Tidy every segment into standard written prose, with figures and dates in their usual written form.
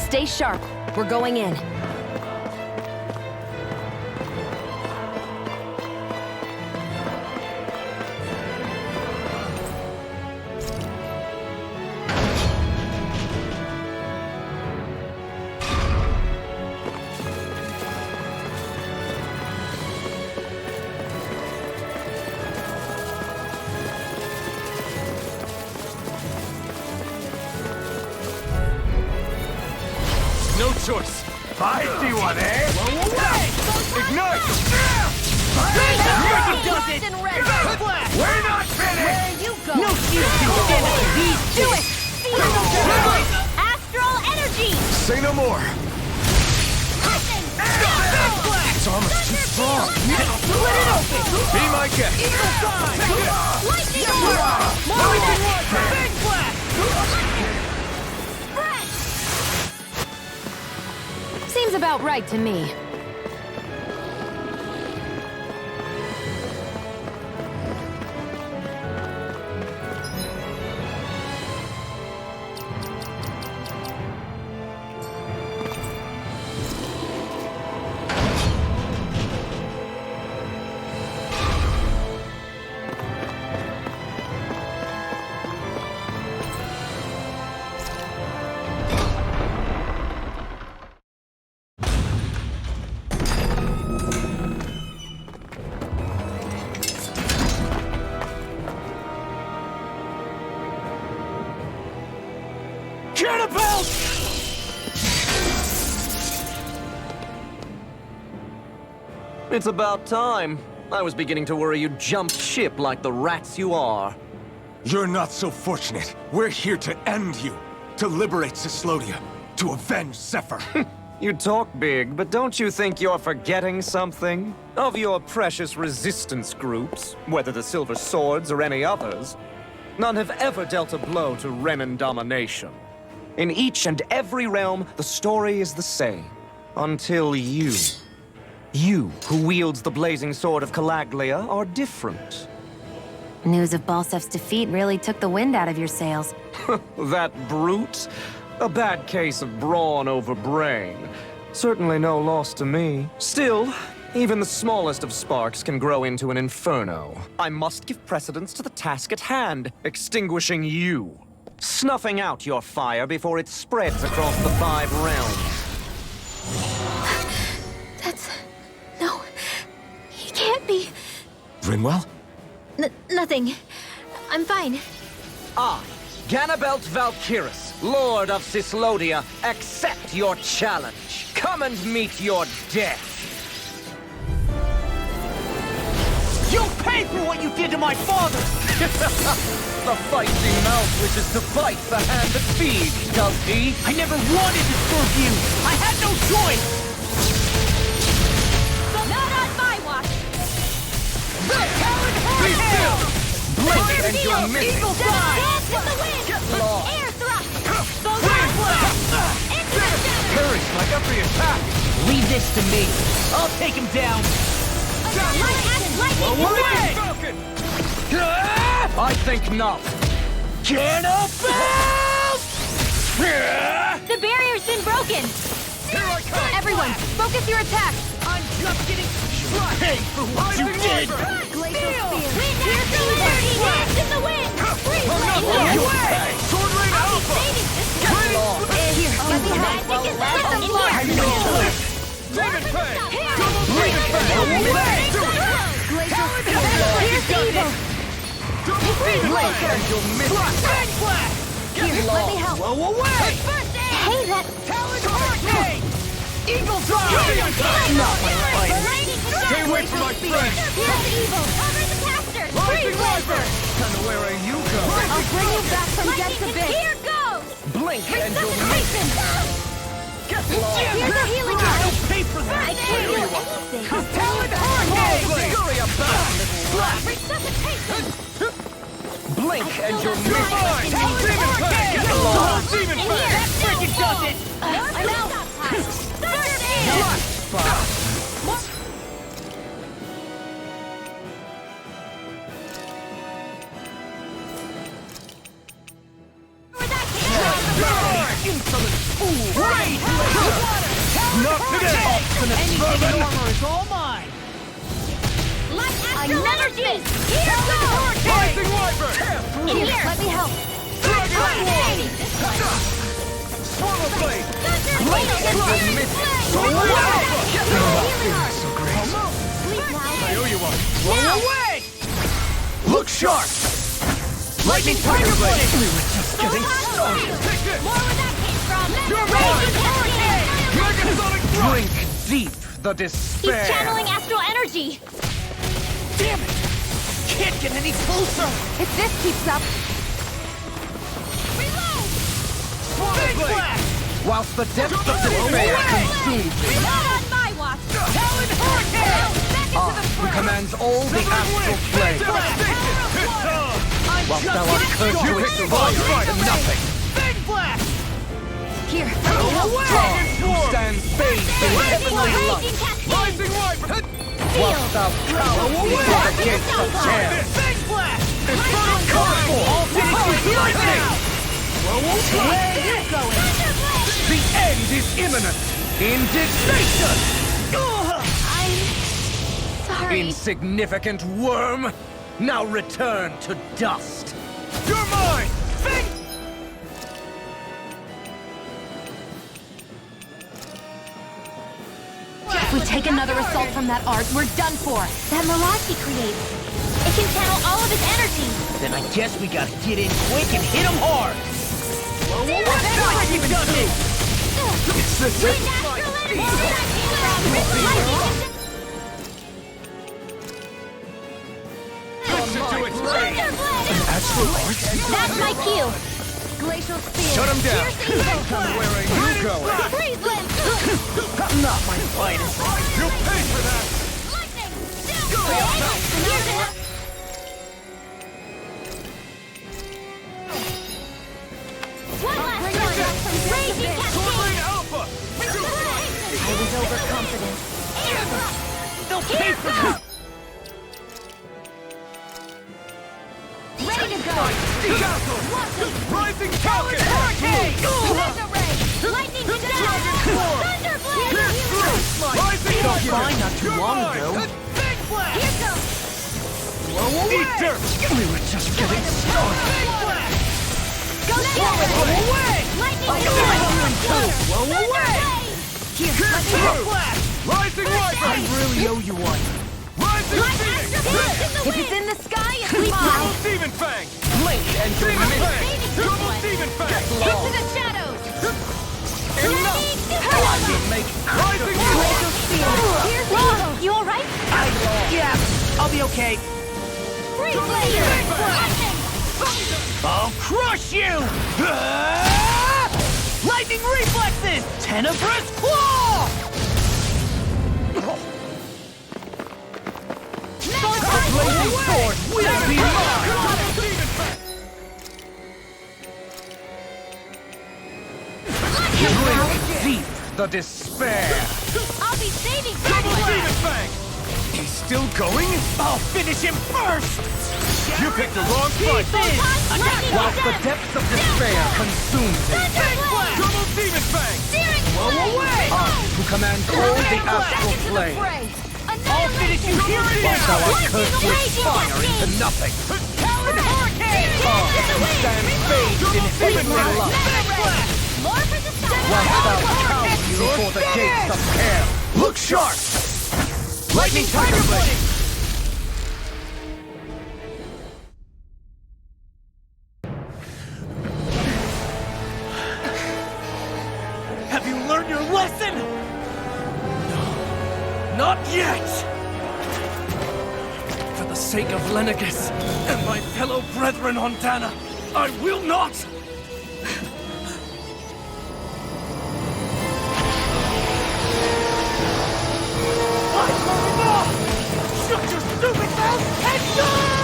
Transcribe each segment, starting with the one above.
Stay sharp. We're going in. No choice. Feisty one, eh? Ignite! We're not finished! You go. No shield can stand against these. Do it. Astral energy. Say no more. This armor's too strong. Split it open. Be my guest. Lightning Big blast. Seems about right to me. Cannibal! It's about time. I was beginning to worry you jumped ship like the rats you are. You're not so fortunate. We're here to end you. To liberate Cyslodia. To avenge Zephyr. You talk big, but don't you think you're forgetting something? Of your precious resistance groups, whether the Silver Swords or any others, none have ever dealt a blow to Renan domination. In each and every realm, the story is the same. Until you. You, who wields the blazing sword of Calaglia, are different. News of Balsef's defeat really took the wind out of your sails. That brute? A bad case of brawn over brain. Certainly no loss to me. Still, even the smallest of sparks can grow into an inferno. I must give precedence to the task at hand, extinguishing you. Snuffing out your fire before it spreads across the 5 realms. No, he can't be. Rinwell? Nothing. I'm fine. I, Ganabelt Valkyris, Lord of Cyslodia, accept your challenge. Come and meet your death. You'll pay for what you did to my father! The feisty mouth wishes to bite the hand that feeds, does he? I never wanted to serve you! I had no choice! Not on my watch. Be still! Blink and you'll miss it! Eagle fly! Dance in the wind! Get lost! Air thrust! Parries my every attack! Leave this to me. I'll take him down. Away! I think not. Cannibal! The barrier's been broken! Here I come! Everyone, focus your attacks! I'm just getting struck. Pay for what you did! Glacial Spear! Here's the liberty! Dance in the wind! Freeze Away! Sword Rain Alpha! Get lost! Here, get behind! Let them fly! Demon Fang! Blink! Away! Glacial Spear! Here's evil! Blink and you'll miss it! Fang Blast! Here, let me help! Blow away! Hey, that... Talon Hurricane! Eagle Drive! Stay away from my friend! Here's evil! Cover the casters! Rising Freeze Viper! And where are you I'll going? bring you back from depths abyss! Here goes! Blink and you'll miss it! Get lost! Here's a healing I'll eye! pay for I that! can't do anything! Talon Hurricane! Scurry about, little Resuscitation! Blink and you'll miss You're it! mine! Demon Fang! Get lost! Demon In Fang! here! Freaking does it! I'm out! Third air! Insolent fool! Raid Not today! Anything in armor is all mine! Light I astral never energy! did. Here goes! Rising Wyvern! Here! Let me help. Hurricane! Swallow Blade! Thunder Blade! Blade! Swallow Blade! so great. Sleep now. I owe you one. Blow away! Look sharp! Lightning Tiger Blade! We were just getting started. Take this! More where that came from! You're Raging mine! Cascade! Megasonic Thrust! Drink deep the despair. He's channeling astral energy! Damn it! Can't get any closer! If this keeps up, Reload! Swallow Blade! Blast! Whilst the depths of despair consume thee. Reload on my watch! Talon Hurricane! Back into the Who fray! commands all the astral plane. Whilst thou art cursed to expire into nothing. Big Blast! here. Dragon Who Sword! stands bathed in heavenly Raging light. Cascade! Rising Wyvern! Whilst thou cowers before the gates of hell. Big Blast! Infernal Curse! All finish with lightning! Where are you going? The end is imminent. Indignation! I'm sorry. Insignificant worm! Now return to dust. You're mine! If we take another assault from that art, we're done for. That mirage he creates. It can channel all of his energy. Then I guess we gotta get in quick and hit him hard! That's what you done me! It's the Wind astral energy! More where that came from! Lightning Listen to its rage! Thunder Blade! Astral Arts? That's my cue. Glacial spear. Shut him down! Piercing bolt. Where are you going? Freeze Limb. Not my finest! You'll pay for that! Lightning. Here's it. One last one. Raging Cascade. Sword Alpha! I was overconfident. They'll pay for that! Ready to go. Castle! Rising Falcon! Mega Ray. Lightning Dragon Dash. Sword! Thunder Blade. Rising Falcon! Fine not too You're long mine! ago. Big Blast! Here goes. Eat dirt! We were just getting started. Go Blow away! Lightning Blow away! Here. Rising Wyvern! I really owe you one. Rising Light Phoenix! astral Blade in the If wind. it's in the sky, it's Sleep fine. Double Demon Fang! Blink and you're Demon missing. Fang! Double Demon Fang! Into the shadows. Enough! I will make Rising Glacial spear. Here's Whoa. You all right? Yeah, I'll be okay. Freeze Blade. Lightning. I'll crush you! Lightning reflexes! Tenebrous claw! Blazing sword will be mine! Double Demon Fang! Drink deep the despair. I'll be saving Double Blade. Demon Fang! He's still going? I'll finish him first! You picked the wrong fight! Lightning Whilst the Dash. depths of despair consume thee. Thunder Blade. Double Demon Fang! Steering Blow Blade. away! Who commands all the astral plane. I'll finish you here and Whilst thou now! art cursed to expire into nothing. Talon Hurricane! Who stands bathed in heavenly light. More for the sun. Whilst thou cowers before the gates of hell. Look sharp! Lightning Tiger Blade! Have you learned your lesson? No, not yet! For the sake of Lenegus and my fellow brethren on Dana, I will not! Shut your stupid mouth and die!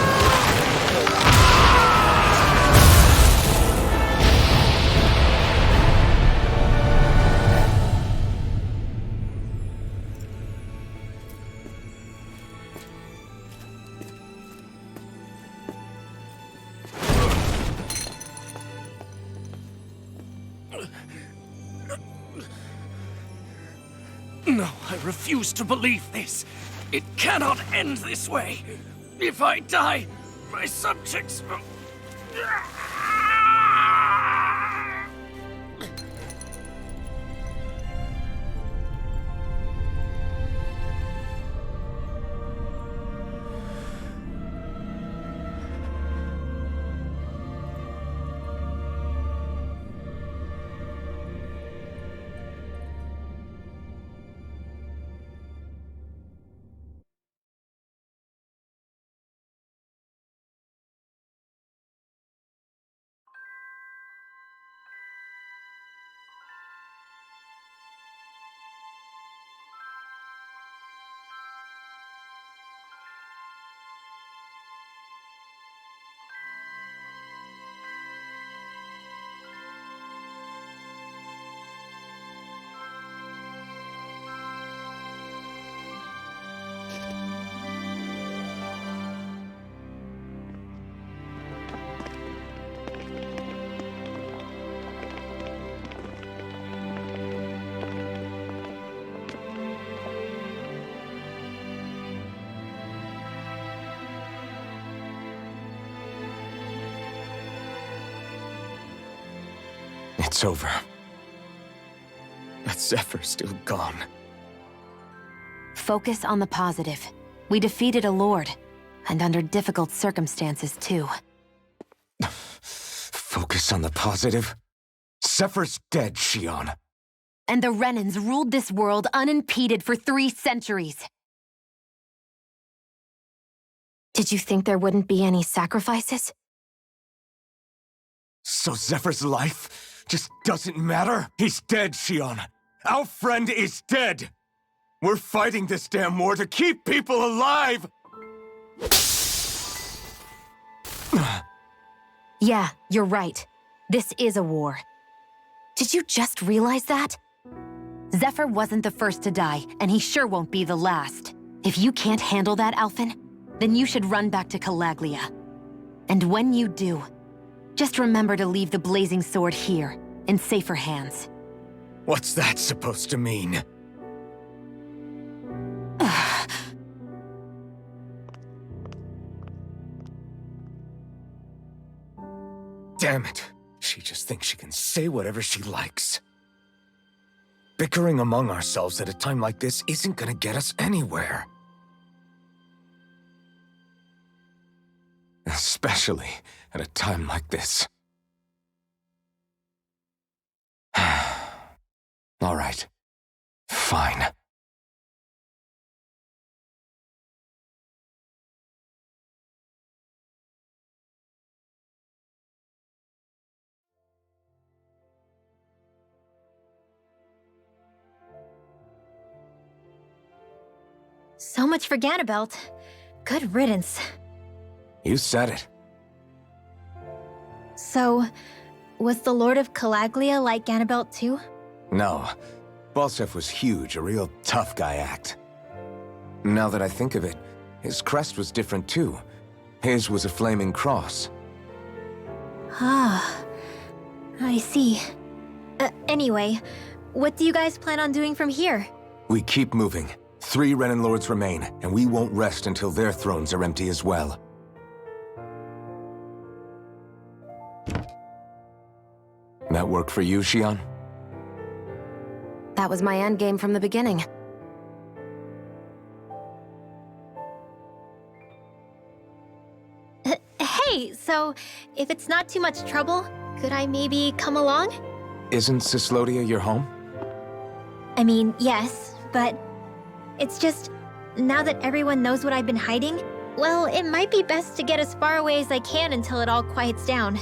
No, I refuse to believe this. It cannot end this way. If I die, my subjects will... It's over. But Zephyr's still gone. Focus on the positive. We defeated a lord, and under difficult circumstances, too. Focus on the positive? Zephyr's dead, Shionne. And the Renans ruled this world unimpeded for 3 centuries. Did you think there wouldn't be any sacrifices? So Zephyr's life just doesn't matter? He's dead, Shionne. Our friend is dead. We're fighting this damn war to keep people alive! Yeah, you're right. This is a war. Did you just realize that? Zephyr wasn't the first to die, and he sure won't be the last. If you can't handle that, Alphen, then you should run back to Calaglia. And when you do, just remember to leave the Blazing Sword here, in safer hands. What's that supposed to mean? Damn it. She just thinks she can say whatever she likes. Bickering among ourselves at a time like this isn't gonna get us anywhere. Especially at a time like this. All right. Fine. So much for Ganabelt. Good riddance. You said it. So, was the Lord of Calaglia like Ganabelt too? No. Balseph was huge, a real tough guy act. Now that I think of it, his crest was different too. His was a flaming cross. Ah, I see. Anyway, what do you guys plan on doing from here? We keep moving. 3 Renan Lords remain, and we won't rest until their thrones are empty as well. That work for you, Shionne? That was my endgame from the beginning. Hey, so if it's not too much trouble, could I maybe come along? Isn't Cyslodia your home? I mean, yes, but it's just, now that everyone knows what I've been hiding, well, it might be best to get as far away as I can until it all quiets down.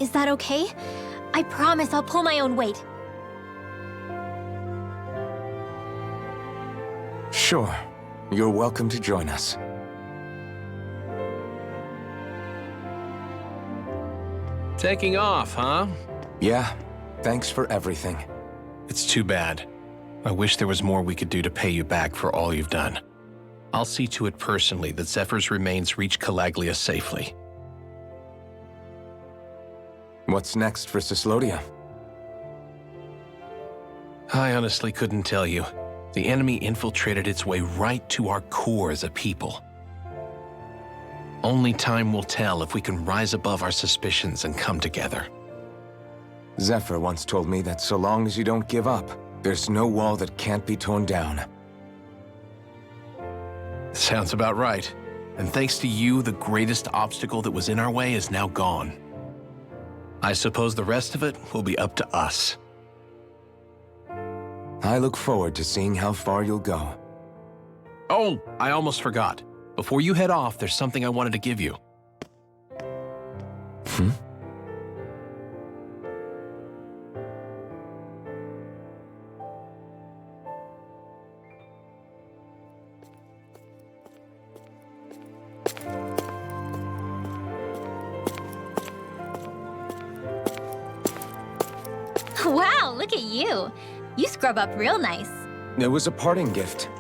Is that okay? I promise I'll pull my own weight. Sure. You're welcome to join us. Taking off, huh? Yeah. Thanks for everything. It's too bad. I wish there was more we could do to pay you back for all you've done. I'll see to it personally that Zephyr's remains reach Calaglia safely. What's next for Cyslodia? I honestly couldn't tell you. The enemy infiltrated its way right to our core as a people. Only time will tell if we can rise above our suspicions and come together. Zephyr once told me that so long as you don't give up, there's no wall that can't be torn down. Sounds about right. And thanks to you, the greatest obstacle that was in our way is now gone. I suppose the rest of it will be up to us. I look forward to seeing how far you'll go. Oh, I almost forgot. Before you head off, there's something I wanted to give you. Wow, look at you. You scrub up real nice. It was a parting gift.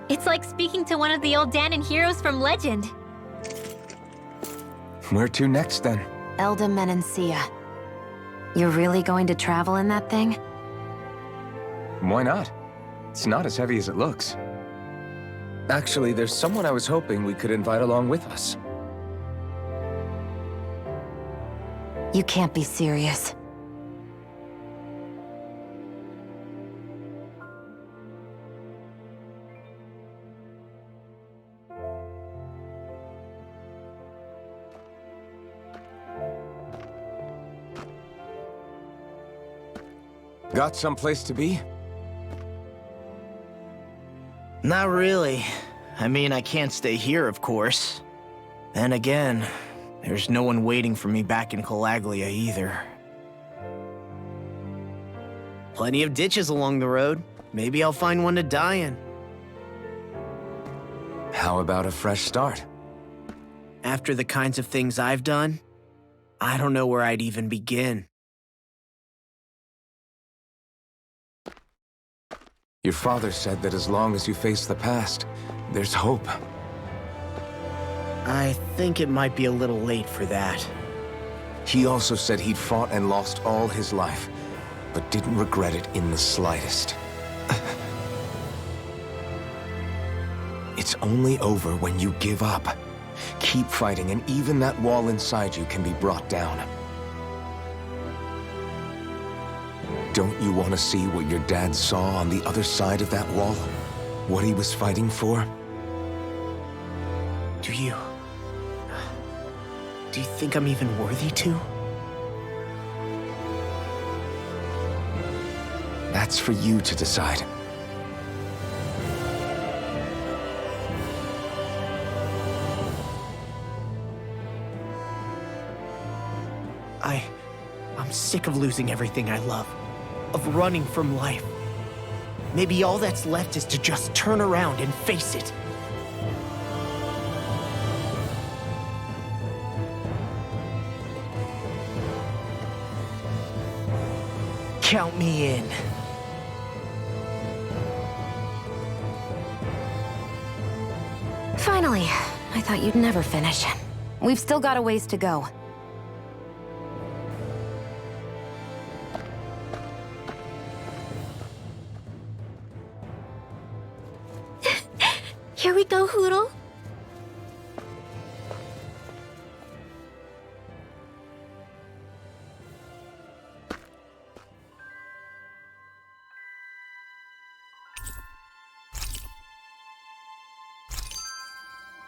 It's like speaking to one of the old Danon heroes from Legend. Where to next, then? Elda Menancia. You're really going to travel in that thing? Why not? It's not as heavy as it looks. Actually, there's someone I was hoping we could invite along with us. You can't be serious. Got someplace to be? Not really. I mean, I can't stay here, of course. Then again, there's no one waiting for me back in Calaglia either. Plenty of ditches along the road. Maybe I'll find one to die in. How about a fresh start? After the kinds of things I've done, I don't know where I'd even begin. Your father said that as long as you face the past, there's hope. I think it might be a little late for that. He also said he'd fought and lost all his life, but didn't regret it in the slightest. It's only over when you give up. Keep fighting, and even that wall inside you can be brought down. Don't you want to see what your dad saw on the other side of that wall? What he was fighting for? Do you think I'm even worthy to? That's for you to decide. I'm sick of losing everything I love. Of running from life. Maybe all that's left is to just turn around and face it. Count me in. Finally. I thought you'd never finish. We've still got a ways to go. Here we go, Hootle.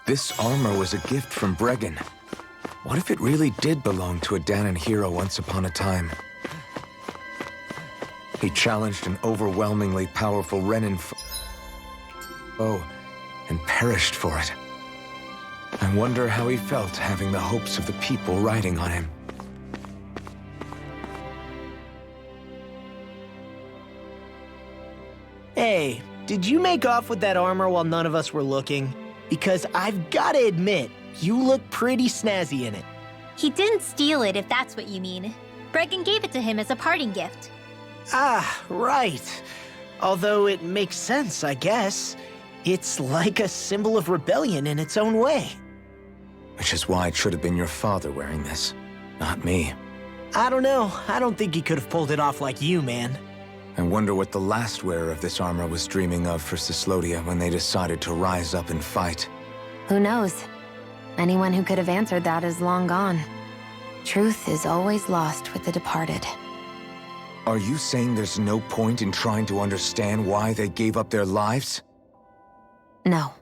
This armor was a gift from Bregan. What if it really did belong to a Danon hero once upon a time? He challenged an overwhelmingly powerful Renan foe and perished for it. I wonder how he felt having the hopes of the people riding on him. Hey, did you make off with that armor while none of us were looking? Because I've gotta admit, you look pretty snazzy in it. He didn't steal it, if that's what you mean. Bregan gave it to him as a parting gift. Ah, right. Although it makes sense, I guess. It's like a symbol of rebellion in its own way. Which is why it should have been your father wearing this, not me. I don't know. I don't think he could have pulled it off like you, man. I wonder what the last wearer of this armor was dreaming of for Cyslodia when they decided to rise up and fight. Who knows? Anyone who could have answered that is long gone. Truth is always lost with the departed. Are you saying there's no point in trying to understand why they gave up their lives? No,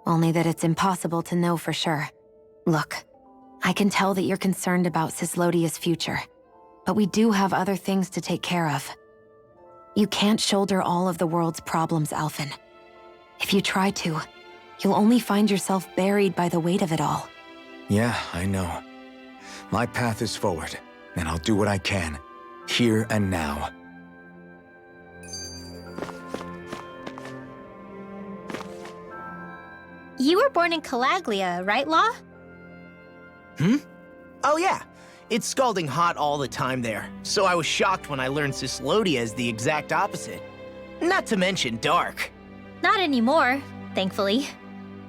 only that it's impossible to know for sure. Look, I can tell that you're concerned about Cyslodia's future, but we do have other things to take care of. You can't shoulder all of the world's problems, Alphen. If you try to, you'll only find yourself buried by the weight of it all. Yeah, I know. My path is forward, and I'll do what I can, here and now. You were born in Calaglia, right, Law? Oh yeah, it's scalding hot all the time there, so I was shocked when I learned Cyslodia is the exact opposite. Not to mention dark. Not anymore, thankfully.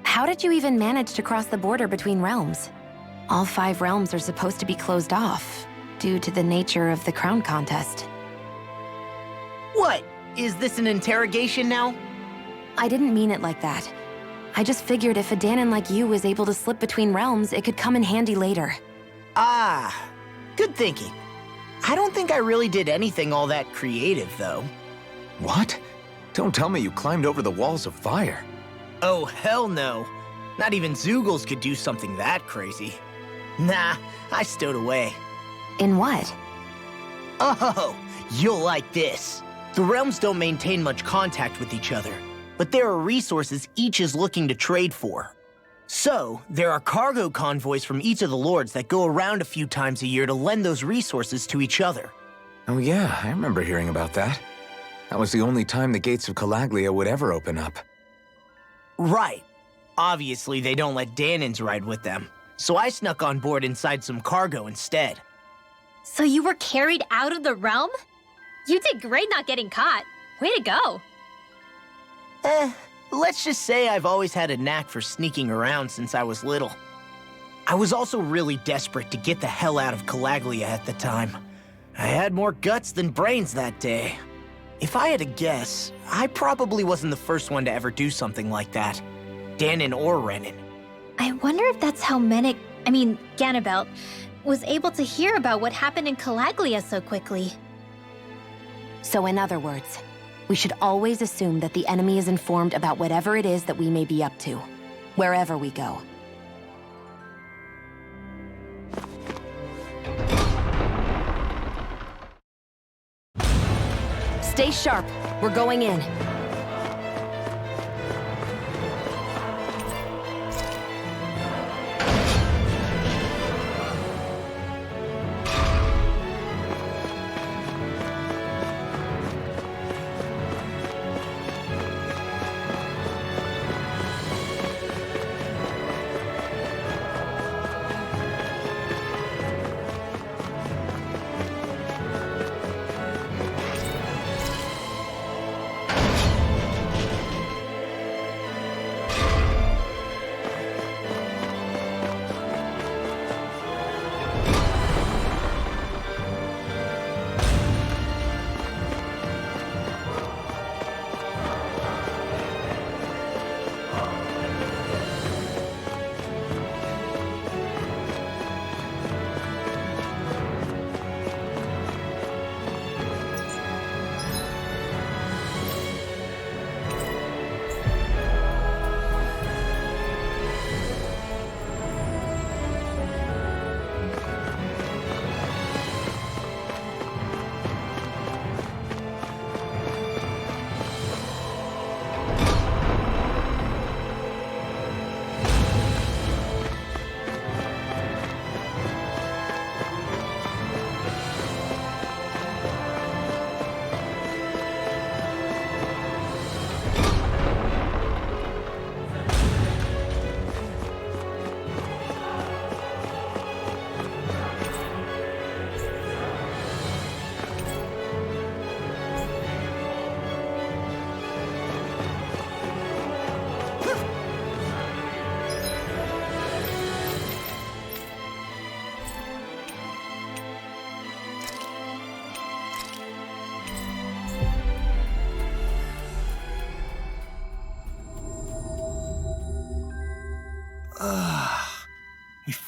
How did you even manage to cross the border between realms? All 5 realms are supposed to be closed off, due to the nature of the crown contest. What? Is this an interrogation now? I didn't mean it like that. I just figured if a Dahnan like you was able to slip between realms, it could come in handy later. Ah, good thinking. I don't think I really did anything all that creative, though. What? Don't tell me you climbed over the walls of fire. Oh, hell no. Not even Zeugles could do something that crazy. Nah, I stowed away. In what? Oh, you'll like this. The realms don't maintain much contact with each other, but there are resources each is looking to trade for. So, there are cargo convoys from each of the lords that go around a few times a year to lend those resources to each other. Oh yeah, I remember hearing about that. That was the only time the gates of Calaglia would ever open up. Right. Obviously, they don't let Dahnans ride with them, so I snuck on board inside some cargo instead. So you were carried out of the realm? You did great not getting caught. Way to go. Let's just say I've always had a knack for sneaking around since I was little. I was also really desperate to get the hell out of Calaglia at the time. I had more guts than brains that day. If I had to guess, I probably wasn't the first one to ever do something like that. Dahnan or Renan. I wonder if that's how Ganabelt, was able to hear about what happened in Calaglia so quickly. So in other words, we should always assume that the enemy is informed about whatever it is that we may be up to, wherever we go. Stay sharp. We're going in.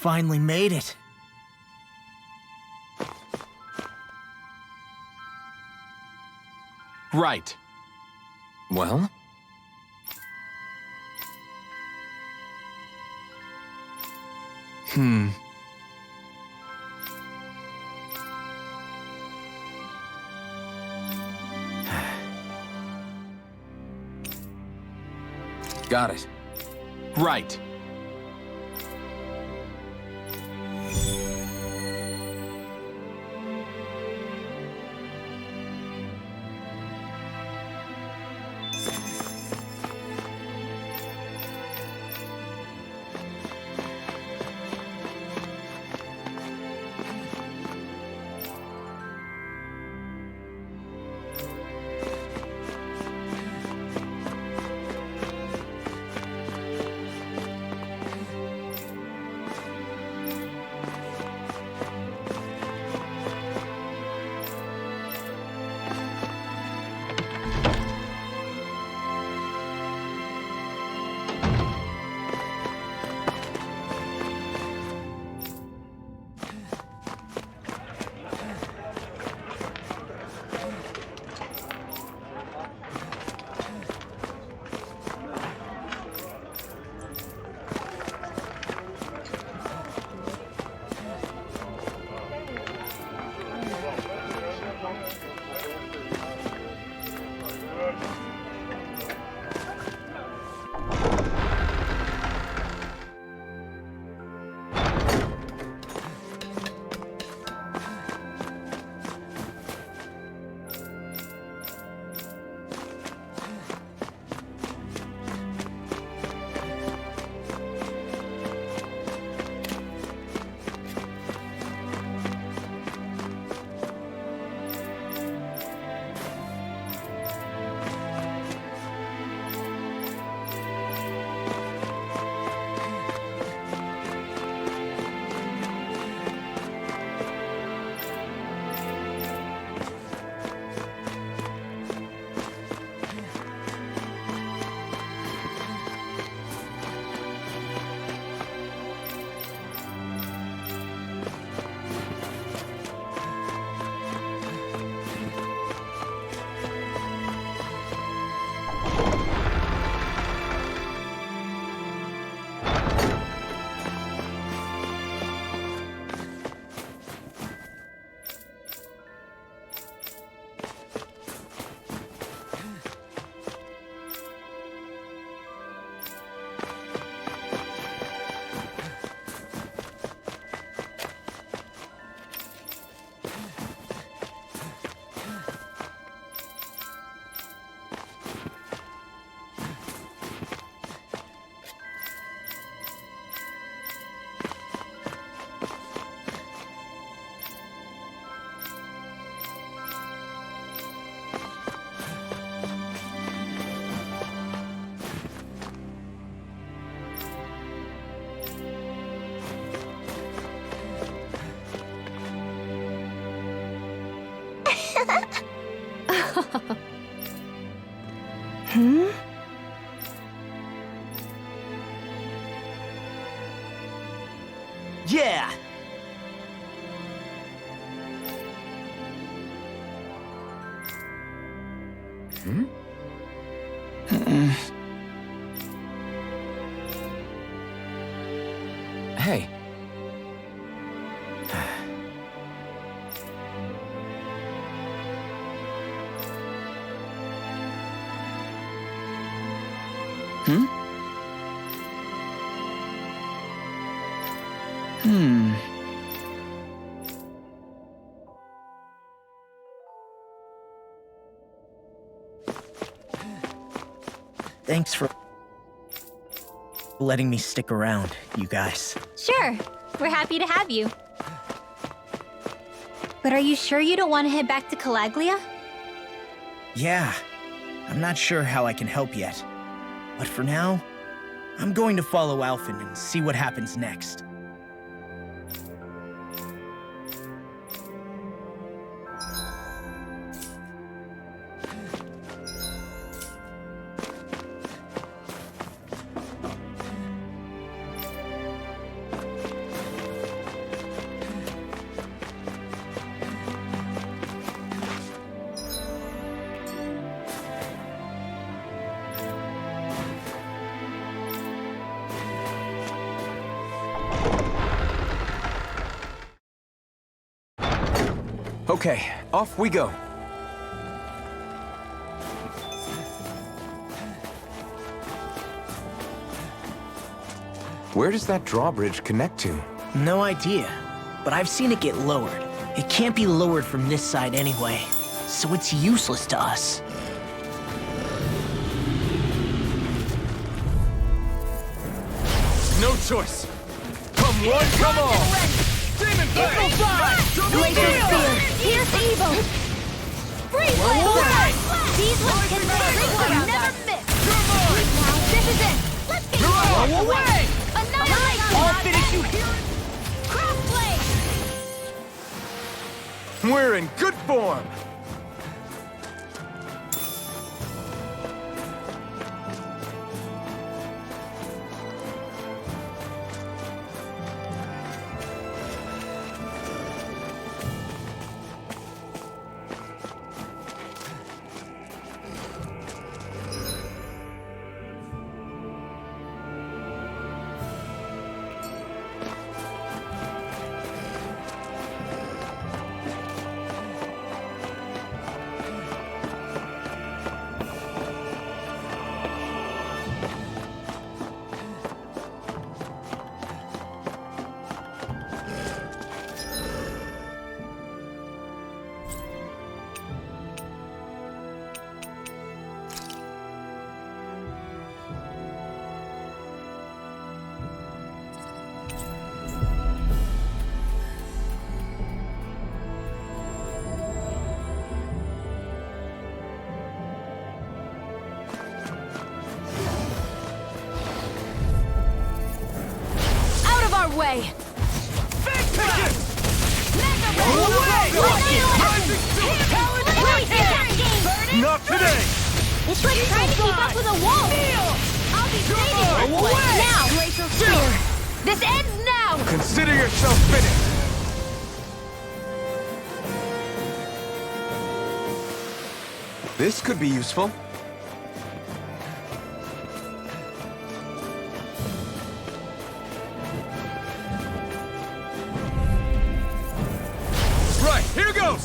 finally made it. Right. Well? Got it. Right. Yeah! Hey. Thanks for letting me stick around, you guys. Sure, we're happy to have you. But are you sure you don't want to head back to Calaglia? Yeah, I'm not sure how I can help yet. But for now, I'm going to follow Alphen and see what happens next. Okay, off we go. Where does that drawbridge connect to? No idea, but I've seen it get lowered. It can't be lowered from this side anyway, so it's useless to us. No choice. Come one, come all. Demon Blade! Glacial Spear! Here's evil! Freeze Lancer! These ones can never miss! Now, this is it! Let's get it away! Annihilate! I'll finish you here! Cross Blade! We're in good form. Way! Not today! It's like trying to keep up with a wall! I'll be saving this place! Now! Glacial Spear! This ends now! Consider yourself finished! This could be useful. Right, here goes!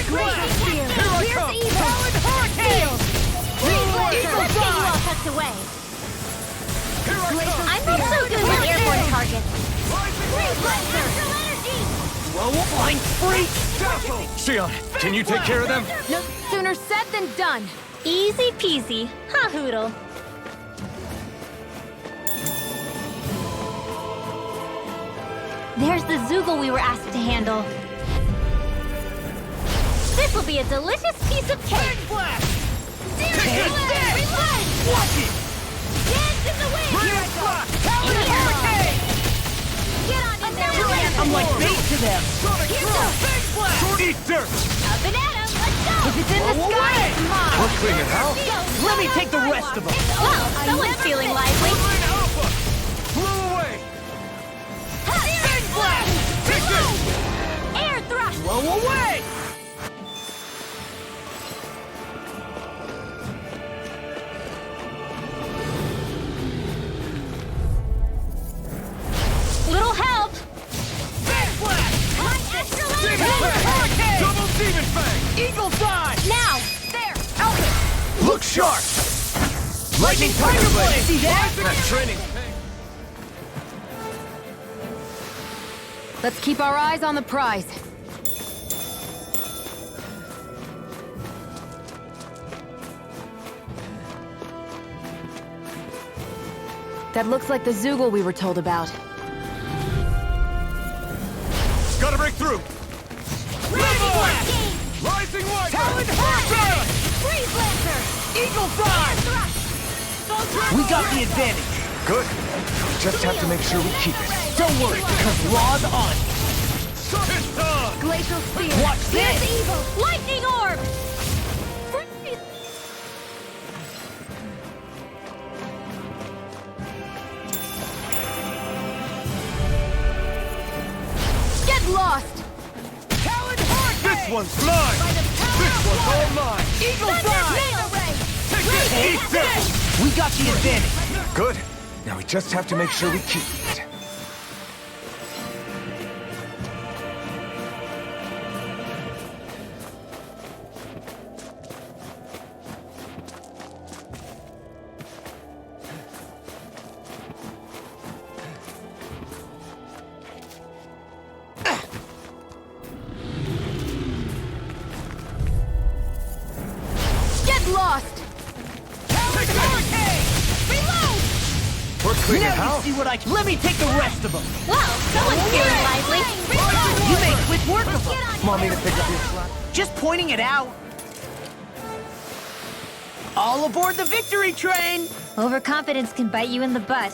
Glacial Spear! Here I Here's come! evil! Hurricane! Freeze Lancer! Let's get you all tucked away! Here I come! I'm not so good with airborne targets! Freeze Lancer! Blind freak! Xion, can you take care of them? No sooner said than done! Easy peasy. Ha hoodle. There's the Zoogle we were asked to handle. This will be a delicious piece of cake. Watch it! Dance in the wind! Here I go! Hurricane! Get on in there! I'm like bait to them! Eat dirt! Up and at 'em! Let's go! If it's in the sky, it's mine! We're clean it out. Let me take the rest of them! Well, someone's feeling lively. Alpha! Blew away! Air thrust! Blow away! Little help! My extra laser! Double Demon Fang! Eagle Dive! Now! There! Elvis! Look sharp! Lightning Tiger Blade! See that? That training. Let's keep our eyes on the prize. That looks like the Zoogle we were told about. Gotta break through! Rising White! Talon Hurricane! Freeze Lancer! Eagle Dive! We got the advantage. Good. Just have to make sure we keep it. Don't worry, because Law's on. Glacial Spear! Watch Here's this! evil! Lightning orb! Get lost! Talon Hurricane! This one's mine! This one's all mine! Eagle Dive! Eat dirt! We got the advantage. Good. Now we just have to make sure we keep it. Quick, now how? you see what I can. Let me take the rest of them. Well, someone's feeling lively. You make quick work of them. Want me to pick up your slack? Just pointing it out. All aboard the victory train! Overconfidence can bite you in the butt.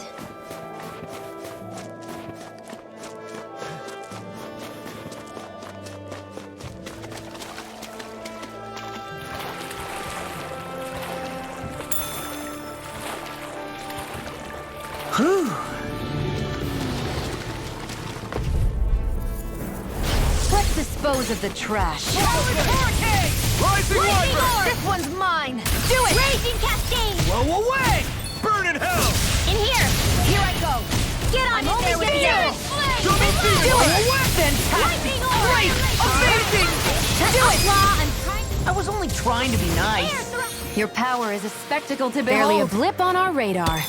Whew. Let's dispose of the trash. Rising Wyvern! This one's mine! Do it! Raging Cascade! Blow away! Burn in hell! In here! Here I go! Get on in there with getting you! there. Do it! Fantastic! Great! Amazing! Do it! I'm trying I was only trying to be nice. to... Your power is a spectacle to behold. Barely a blip on our radar.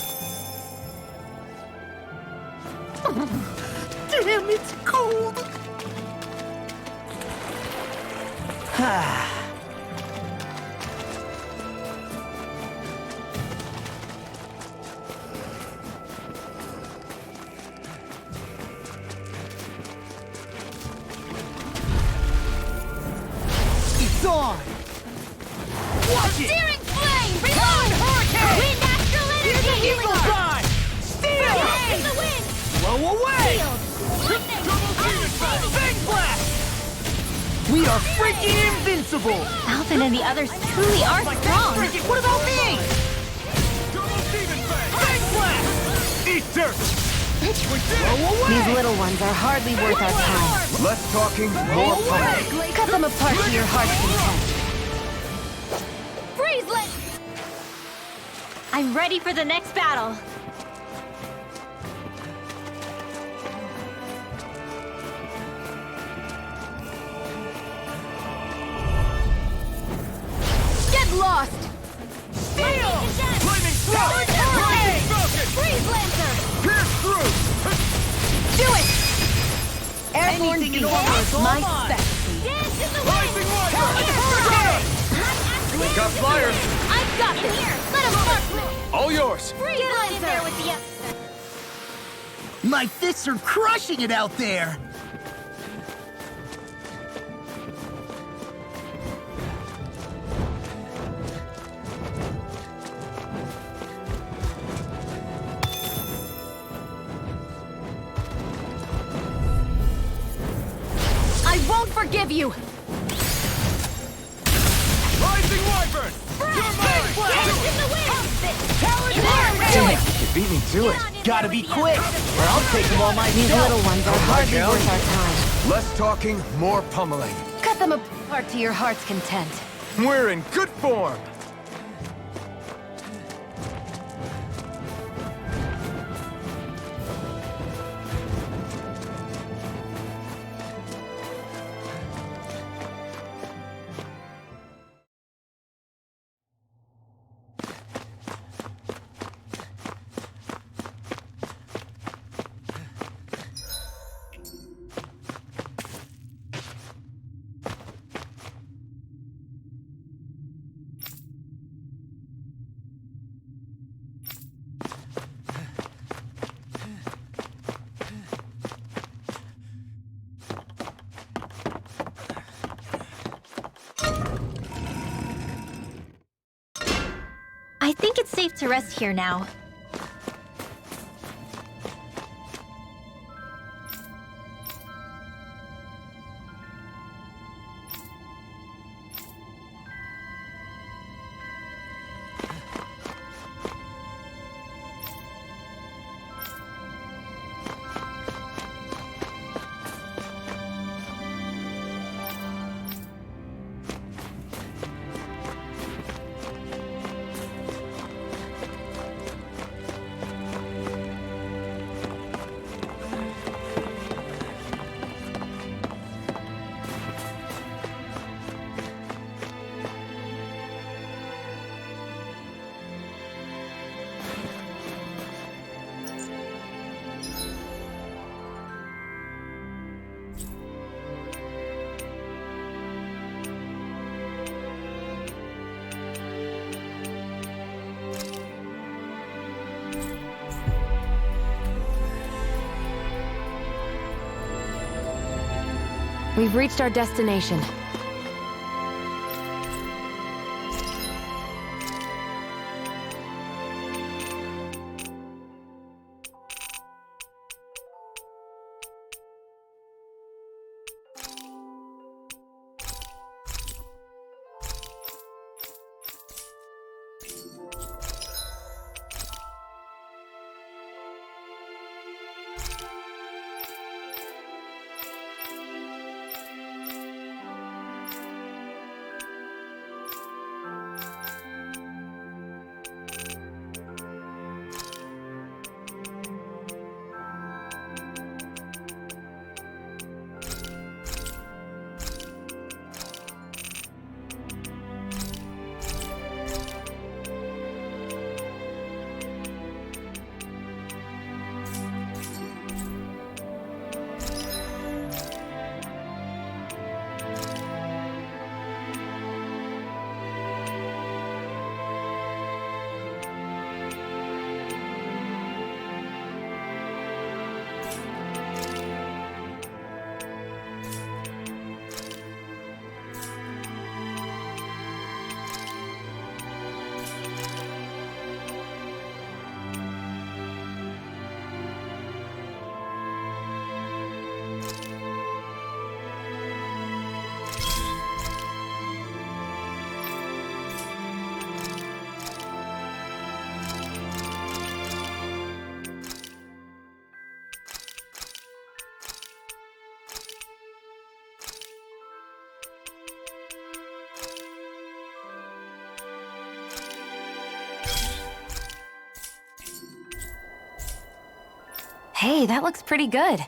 Damn, it's cold! It's on! Watch it! Searing flame! Reload! Hurricane! Wind astral energy! Eagle Eye! Steel! In the wind! Blow away! Big blast! We are freaking invincible! Alvin and the others truly are strong. What about me? Big blast! Eat dirt! Blow away! These little ones are hardly worth our time. Less talking, more pummeling. Cut them apart to your heart's content. Freeze let... I'm ready for the next battle. Get lost! Steel! Flaming thrust! Hurricane! Freeze Lancer! Pierce through! Do it! Airborne Anything in beast order is is all my mine. specialty. Dance in the Rising wind! Wyvern! Got flyers! I've got this! Here! Let him mark me! All yours! Freeze Lancer! In there with the... My fists are crushing it out there! I won't forgive you! Rising Wyvern! You're mine! Dance in the wind! Do it! You beat me to it. Gotta be quick, or I'll take them all These myself. little ones are hardly down. worth our time. Less talking, more pummeling. Cut them apart to your heart's content. We're in good form. I think it's safe to rest here now. We've reached our destination. Hey, that looks pretty good.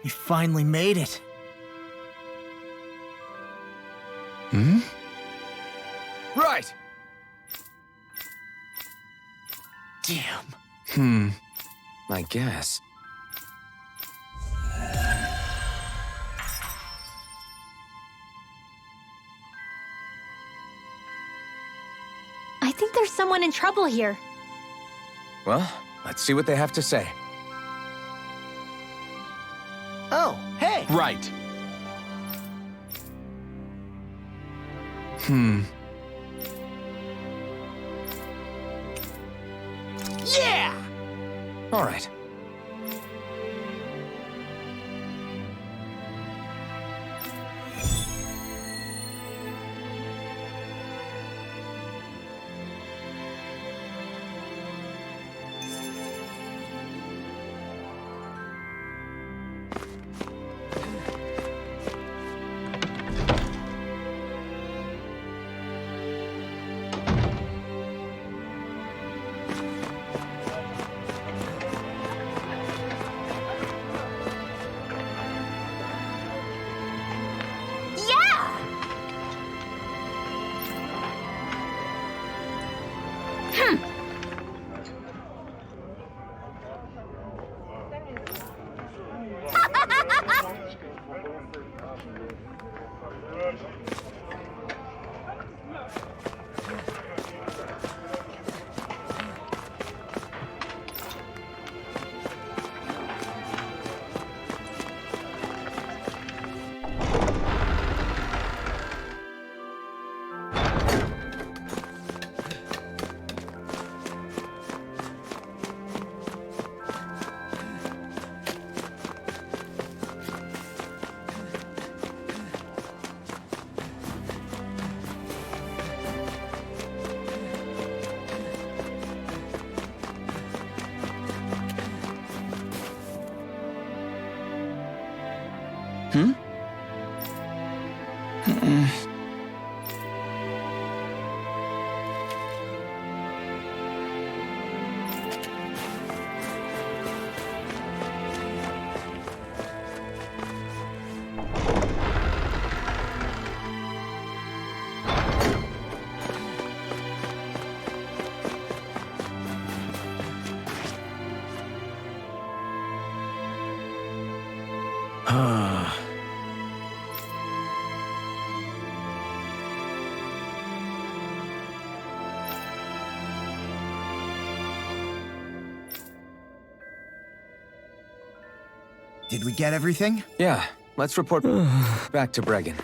We finally made it. Hmm? Right! Damn. I guess. I think there's someone in trouble here. Well, let's see what they have to say. Oh, hey! Right. Yeah! All right. Did we get everything? Yeah, let's report back to Bregan.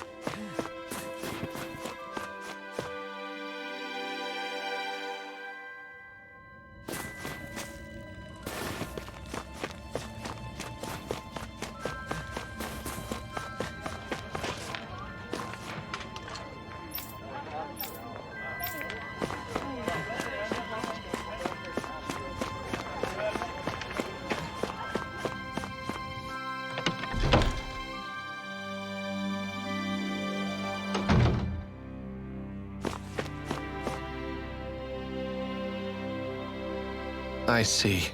I see.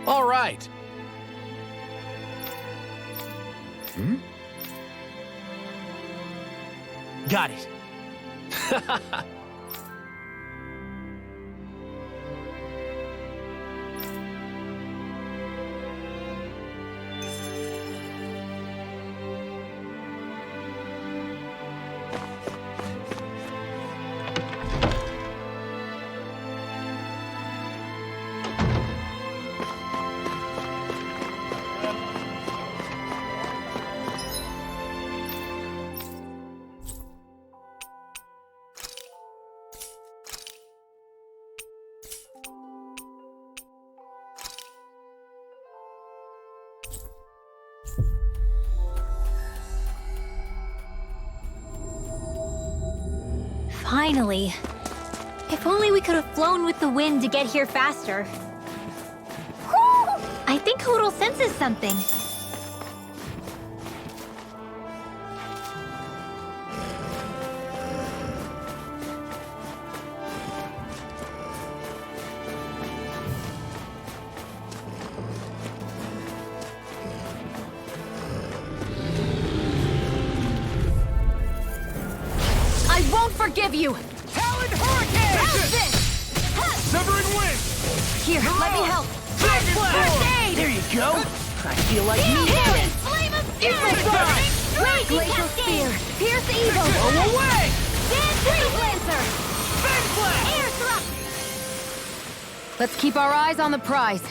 All right. Got it. Finally. If only we could have flown with the wind to get here faster. Whew! I think Hootle senses something. forgive you! Talon Hurricane! How's this? Severing Wind! Here, let me help! Dragon First aid! There you go. I feel like me Healing! again. Flame of Fury! Glacial Spear! Pierce Evil! Blow away! Freeze Lancer! Big Blast! Air Thrust! Let's keep our eyes on the prize.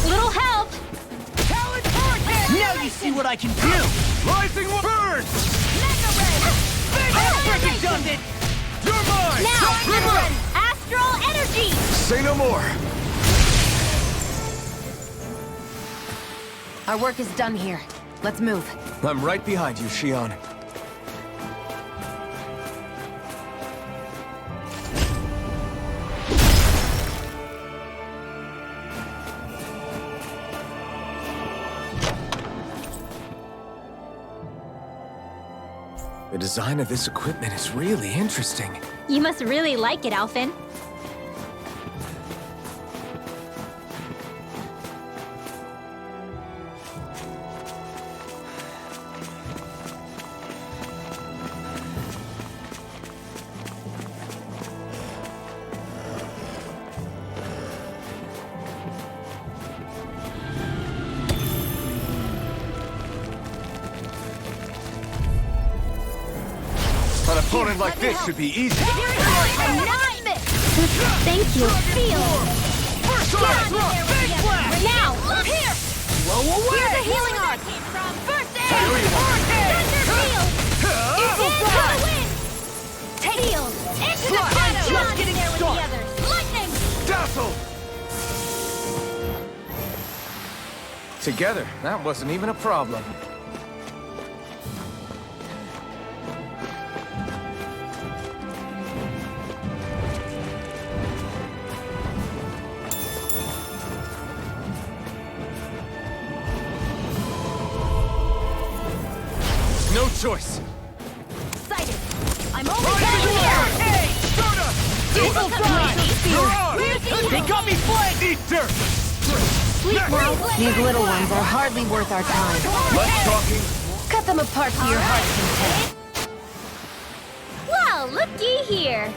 Little help! Talon Hurricane! Now you see what I can do. Rising Burn! Mega Ray! Redundant. You're mine! Now, Glimmerin! Astral Energy! Say no more. Our work is done here. Let's move. I'm right behind you, Shion. The design of this equipment is really interesting. You must really like it, Alphen. An opponent like this should be easy. Thank you. Feel! Now! Here! Blow away! Here's a healing arc! First aid! Hurricane! Evil Fly! Tail! Into the shadow! just getting started. Lightning! Dazzle! Together, that wasn't even a problem. No choice. Excited! I'm only getting here! Evil Fly! They got me flanked! Eat dirt! These little ones are hardly worth our time. Less talking. Cut them apart to your heart's content. Well, looky here.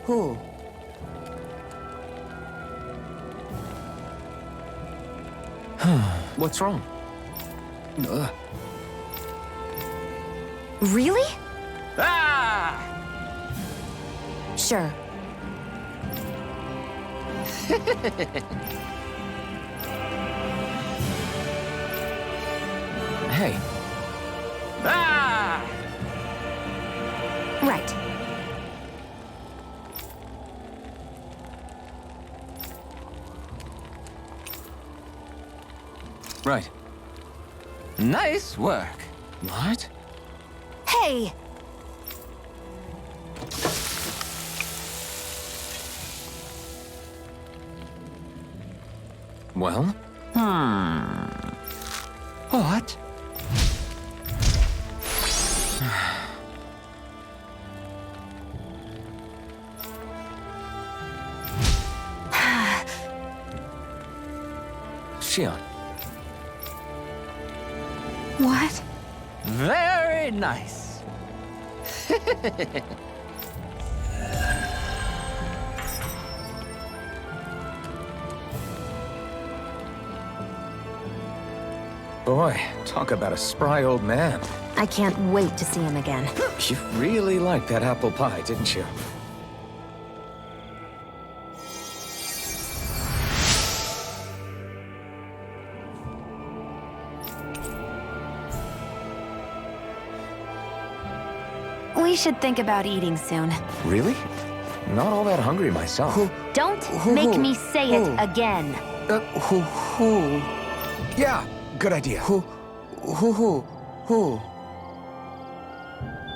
Who? What's wrong? Really? Ah! Sure. Hey, Ah! Right. right. Nice work. What? Hey! Well? What? Shion. What? Very nice. Boy, talk about a spry old man. I can't wait to see him again. You really liked that apple pie, didn't you? We should think about eating soon. Really? Not all that hungry myself. Don't make me say it again. Who? Yeah, good idea. Who?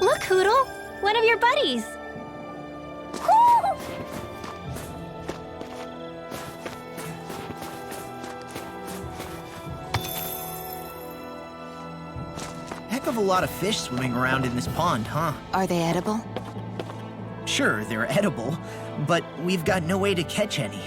Look, Hootle, one of your buddies. of a lot of fish swimming around in this pond, huh? Are they edible? Sure, they're edible, but we've got no way to catch any.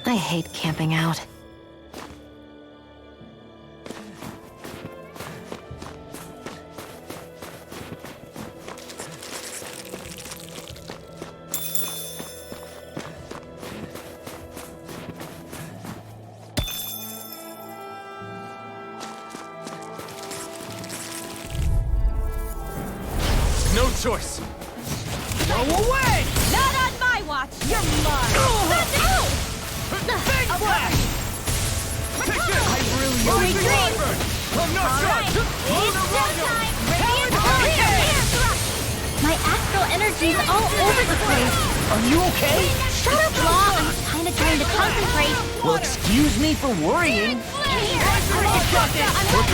I hate camping out. No choice. Go away! Not on my watch! You're mine! That's out! Big flash! I really Moving hope green! I'm not Alright, it's showtime! Radiant warrior! My astral energy's all over the place. Are you okay? Shut up, Law. I'm kind of trying to concentrate. Well, excuse me for worrying. We're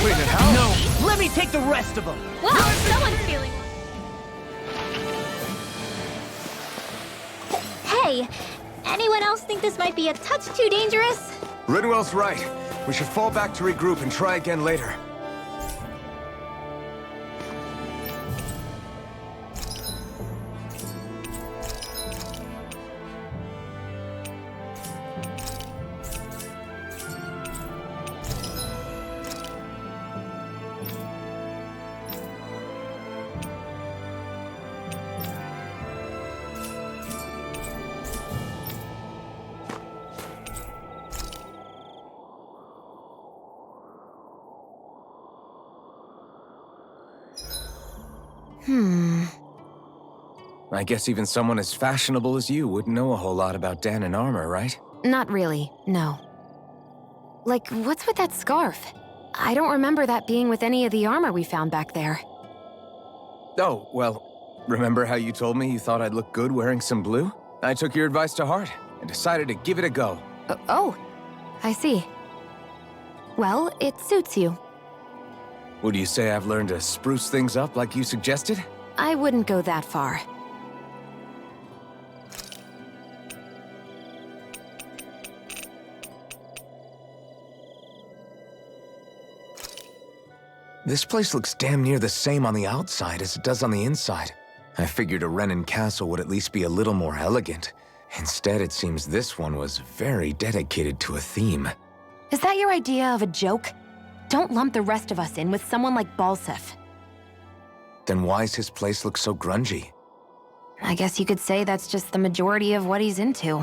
cleaning house. No, let me take the rest of them. Wow, someone's feeling. Hey, anyone else think this might be a touch too dangerous? Rinwell's right. We should fall back to regroup and try again later. I guess even someone as fashionable as you wouldn't know a whole lot about Danon armor, right? Not really, no. Like, what's with that scarf? I don't remember that being with any of the armor we found back there. Oh, well, remember how you told me you thought I'd look good wearing some blue? I took your advice to heart and decided to give it a go. Oh, I see. Well, it suits you. Would you say I've learned to spruce things up like you suggested? I wouldn't go that far. This place looks damn near the same on the outside as it does on the inside. I figured a Renan castle would at least be a little more elegant. Instead, it seems this one was very dedicated to a theme. Is that your idea of a joke? Don't lump the rest of us in with someone like Balseph. Then why's his place look so grungy? I guess you could say that's just the majority of what he's into.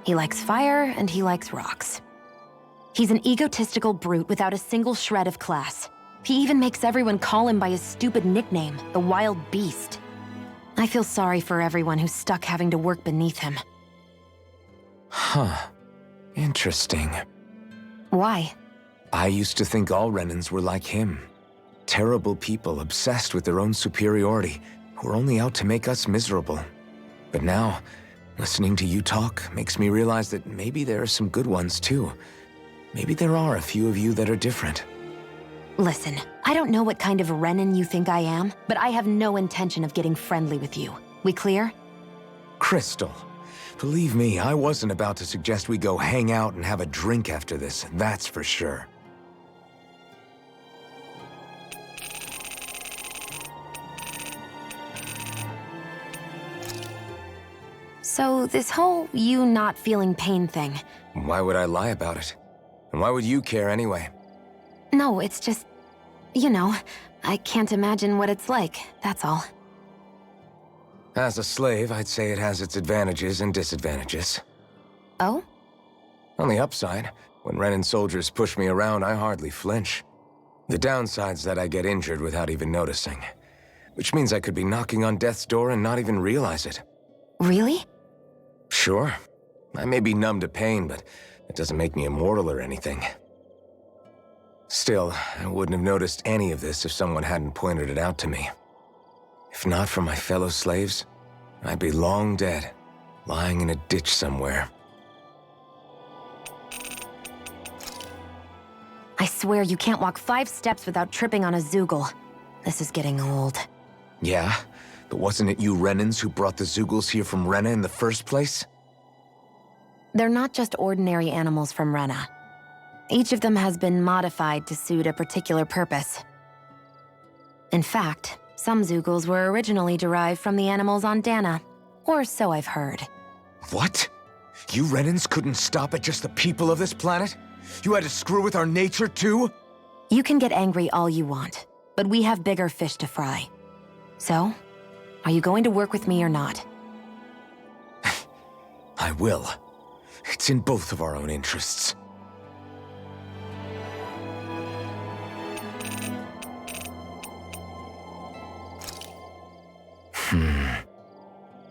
He likes fire and he likes rocks. He's an egotistical brute without a single shred of class. He even makes everyone call him by his stupid nickname, the Wild Beast. I feel sorry for everyone who's stuck having to work beneath him. Huh. Interesting. Why? I used to think all Renans were like him. Terrible people obsessed with their own superiority, who are only out to make us miserable. But now, listening to you talk makes me realize that maybe there are some good ones too. Maybe there are a few of you that are different. Listen, I don't know what kind of Renan you think I am, but I have no intention of getting friendly with you. We clear? Crystal, believe me, I wasn't about to suggest we go hang out and have a drink after this, that's for sure. So this whole you not feeling pain thing. Why would I lie about it? And why would you care anyway? No, it's just, you know, I can't imagine what it's like, that's all. As a slave, I'd say it has its advantages and disadvantages. Oh? On the upside, when Renan soldiers push me around, I hardly flinch. The downside's that I get injured without even noticing. Which means I could be knocking on death's door and not even realize it. Really? Sure. I may be numb to pain, but it doesn't make me immortal or anything. Still, I wouldn't have noticed any of this if someone hadn't pointed it out to me. If not for my fellow slaves, I'd be long dead, lying in a ditch somewhere. I swear you can't walk 5 steps without tripping on a Zoogle. This is getting old. Yeah? But wasn't it you Renans who brought the Zoogles here from Rena in the first place? They're not just ordinary animals from Rena. Each of them has been modified to suit a particular purpose. In fact, some Zoogles were originally derived from the animals on Dana, or so I've heard. What? You Renans couldn't stop at just the people of this planet? You had to screw with our nature too? You can get angry all you want, but we have bigger fish to fry. So, are you going to work with me or not? I will. It's in both of our own interests.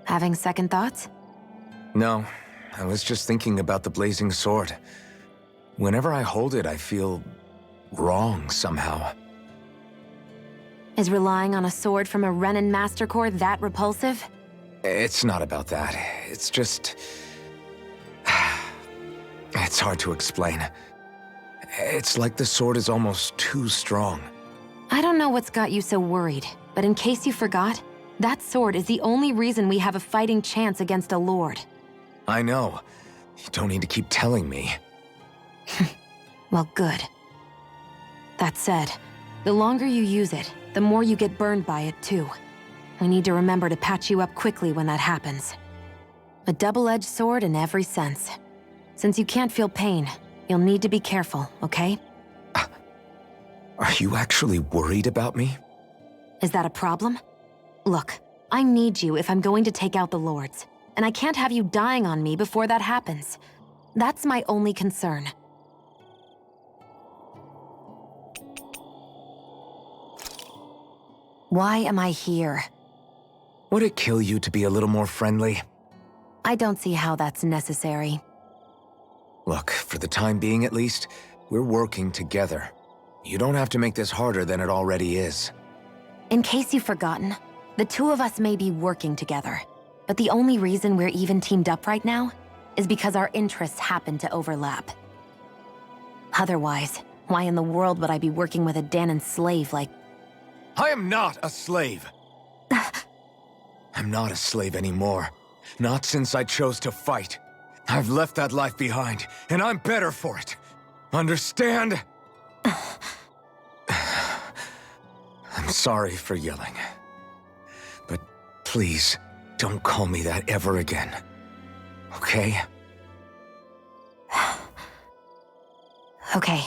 Having second thoughts? No, I was just thinking about the blazing sword. Whenever I hold it, I feel wrong somehow. Is relying on a sword from a Renan Master Core that repulsive? It's not about that. It's just... It's hard to explain. It's like the sword is almost too strong. I don't know what's got you so worried, but in case you forgot, that sword is the only reason we have a fighting chance against a lord. I know. You don't need to keep telling me. Well, good. That said, the longer you use it, the more you get burned by it, too. We need to remember to patch you up quickly when that happens. A double-edged sword in every sense. Since you can't feel pain, you'll need to be careful, okay? Are you actually worried about me? Is that a problem? Look, I need you if I'm going to take out the lords, and I can't have you dying on me before that happens. That's my only concern. Why am I here? Would it kill you to be a little more friendly? I don't see how that's necessary. Look, for the time being at least, we're working together. You don't have to make this harder than it already is. In case you've forgotten, the two of us may be working together, but the only reason we're even teamed up right now is because our interests happen to overlap. Otherwise, why in the world would I be working with a Danan slave like... I am not a slave! I'm not a slave anymore. Not since I chose to fight. I've left that life behind, and I'm better for it. Understand? I'm sorry for yelling. But please, don't call me that ever again. Okay? Okay.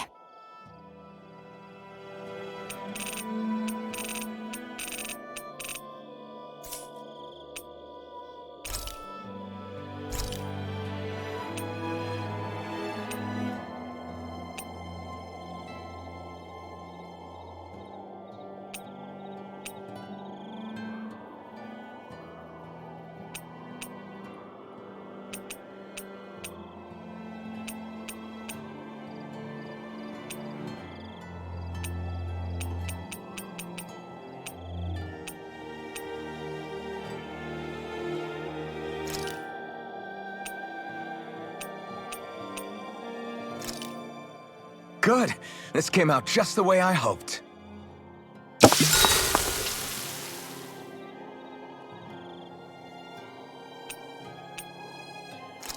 Good. This came out just the way I hoped.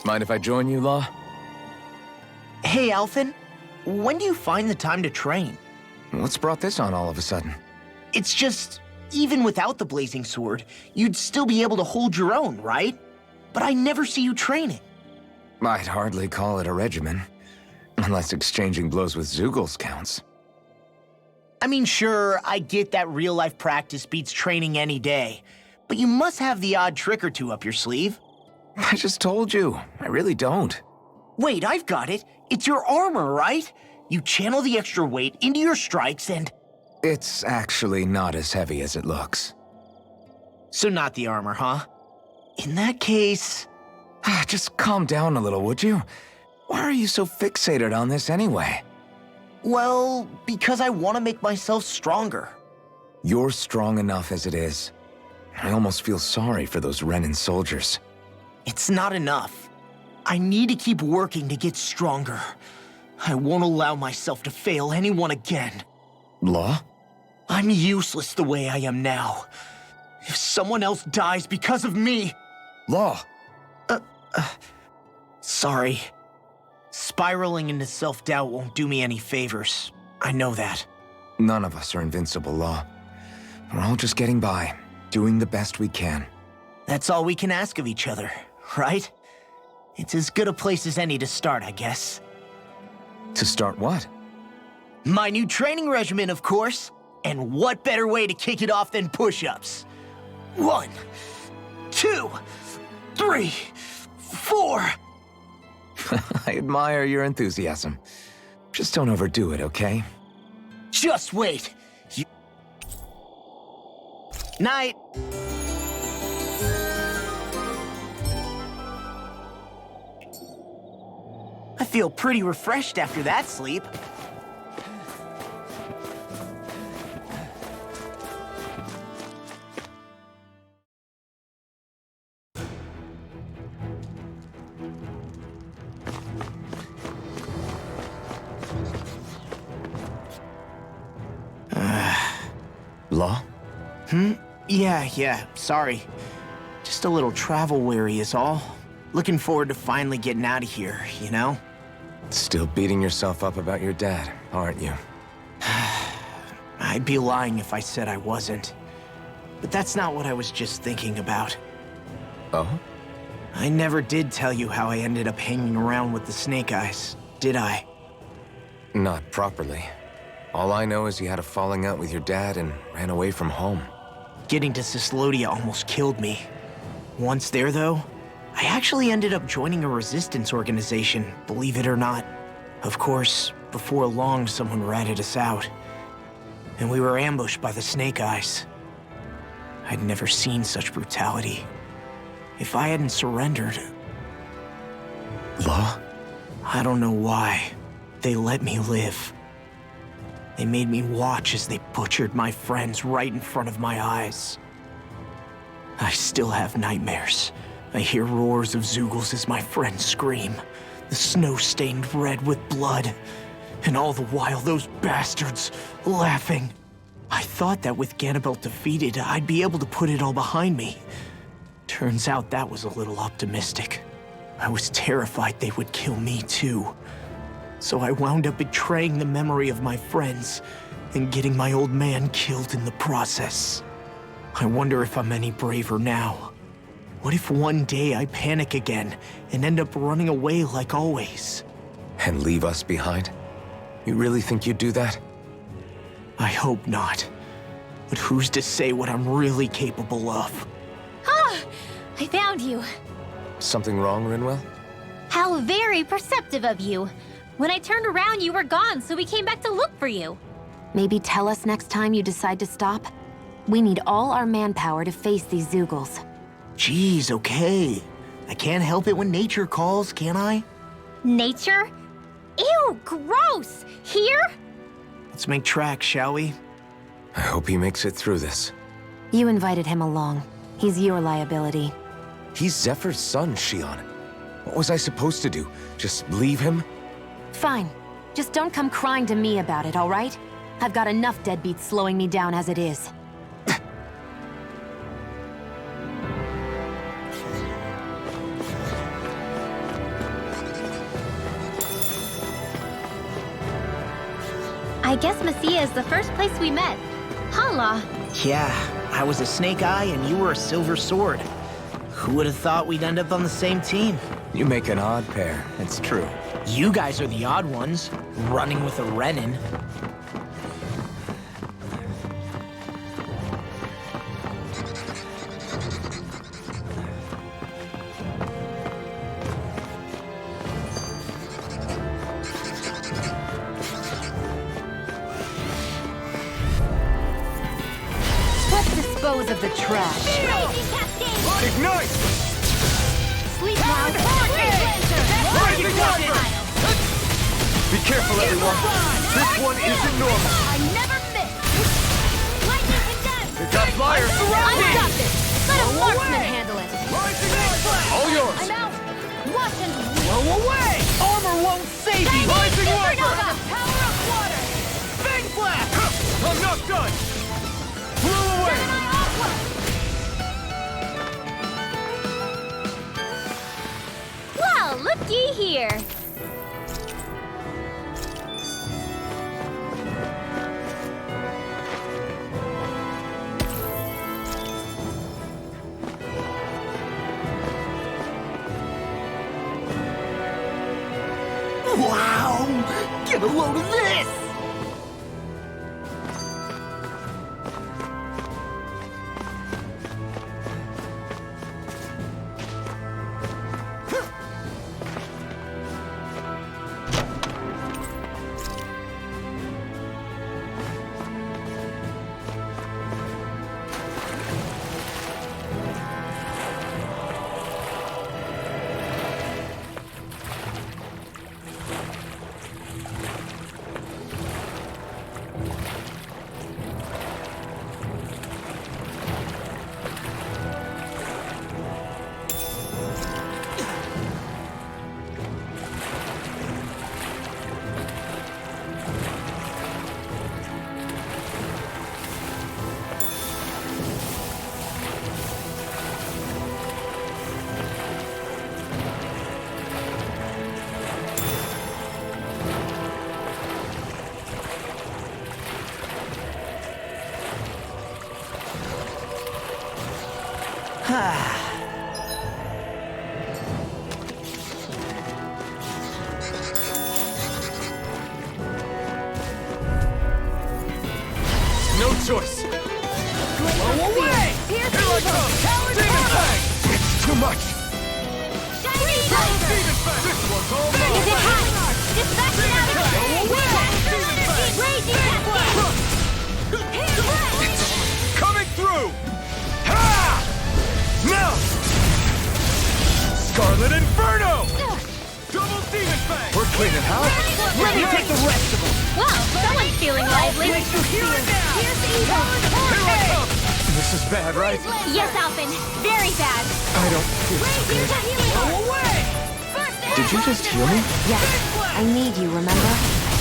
Mind if I join you, Law? Hey, Alphen. When do you find the time to train? What's brought this on all of a sudden? It's just, even without the blazing sword, you'd still be able to hold your own, right? but I never see you training. I'd hardly call it a regimen. Unless exchanging blows with Zeugles counts. I mean, sure, I get that real-life practice beats training any day, but you must have the odd trick or two up your sleeve. I just told you, I really don't. Wait, I've got it. It's your armor, right? You channel the extra weight into your strikes and... It's actually not as heavy as it looks. So not the armor, huh? In that case... Just calm down a little, would you? Why are you so fixated on this anyway? Well, because I want to make myself stronger. You're strong enough as it is. I almost feel sorry for those Renan soldiers. It's not enough. I need to keep working to get stronger. I won't allow myself to fail anyone again. Law? I'm useless the way I am now. If someone else dies because of me... Law! Sorry. Spiraling into self-doubt won't do me any favors. I know that. None of us are invincible, Law. We're all just getting by, doing the best we can. That's all we can ask of each other, right? It's as good a place as any to start, I guess. To start what? My new training regimen, of course. And what better way to kick it off than push-ups? 1, 2, 3, 4... I admire your enthusiasm. Just don't overdo it, okay? Just wait. Night. I feel pretty refreshed after that sleep. Law? Yeah, sorry. Just a little travel weary is all. Looking forward to finally getting out of here, you know? Still beating yourself up about your dad, aren't you? I'd be lying if I said I wasn't. But that's not what I was just thinking about. Oh? I never did tell you how I ended up hanging around with the Snake Eyes, did I? Not properly. All I know is you had a falling out with your dad and ran away from home. Getting to Cyslodia almost killed me. Once there, though, I actually ended up joining a resistance organization, believe it or not. Of course, before long, someone ratted us out. And we were ambushed by the Snake Eyes. I'd never seen such brutality. If I hadn't surrendered... Law? I don't know why. They let me live. They made me watch as they butchered my friends right in front of my eyes. I still have nightmares. I hear roars of Zeugles as my friends scream. The snow stained red with blood. And all the while, those bastards laughing. I thought that with Ganabelt defeated, I'd be able to put it all behind me. Turns out that was a little optimistic. I was terrified they would kill me too. So I wound up betraying the memory of my friends and getting my old man killed in the process. I wonder if I'm any braver now. What if one day I panic again and end up running away like always? And leave us behind? You really think you'd do that? I hope not. But who's to say what I'm really capable of? Ah! I found you. Something wrong, Rinwell? How very perceptive of you. When I turned around, you were gone, so we came back to look for you. Maybe tell us next time you decide to stop? We need all our manpower to face these Zeugles. Jeez, okay. I can't help it when nature calls, can I? Nature? Ew, gross! Here? Let's make tracks, shall we? I hope he makes it through this. You invited him along. He's your liability. He's Zephyr's son, Shion. What was I supposed to do? Just leave him? Fine. Just don't come crying to me about it, all right? I've got enough deadbeats slowing me down as it is. I guess Messia is the first place we met. Hala. Yeah, I was a Snake Eye and you were a Silver Sword. Who would have thought we'd end up on the same team? You make an odd pair, it's true. You guys are the odd ones, running with a Renin. Let's dispose of the trash. Crazy cascade! Ignite! Sleep now! Rising Viper! Be careful, everyone. This one isn't normal. I never miss! Lightning condemned! It got fire! I got this! Let a marksman handle it! All yours! I'm out! Watch and Blow away! Armor won't save you! Rising Viper! the power of water! Bang blast! I'm not done! Blew away! Well, looky here! Wow! Get a load of this! No choice! Blow away! Here's Here I come! Demon Fang! It's too much! Shiny Demon Fang! This one's all Is mine! it hot? Dispatch it out of here! Raging cascade! Coming through! Ha! Now! Scarlet Inferno! Double Demon Fang! We're cleaning house! Let me take the rest of them! Well, someone's feeling lively. Here's evil! Here I come! This is bad, right? Yes, Alphen. Very bad. I don't feel so good. Blow away! Did you just heal me? Yes, I need you, remember?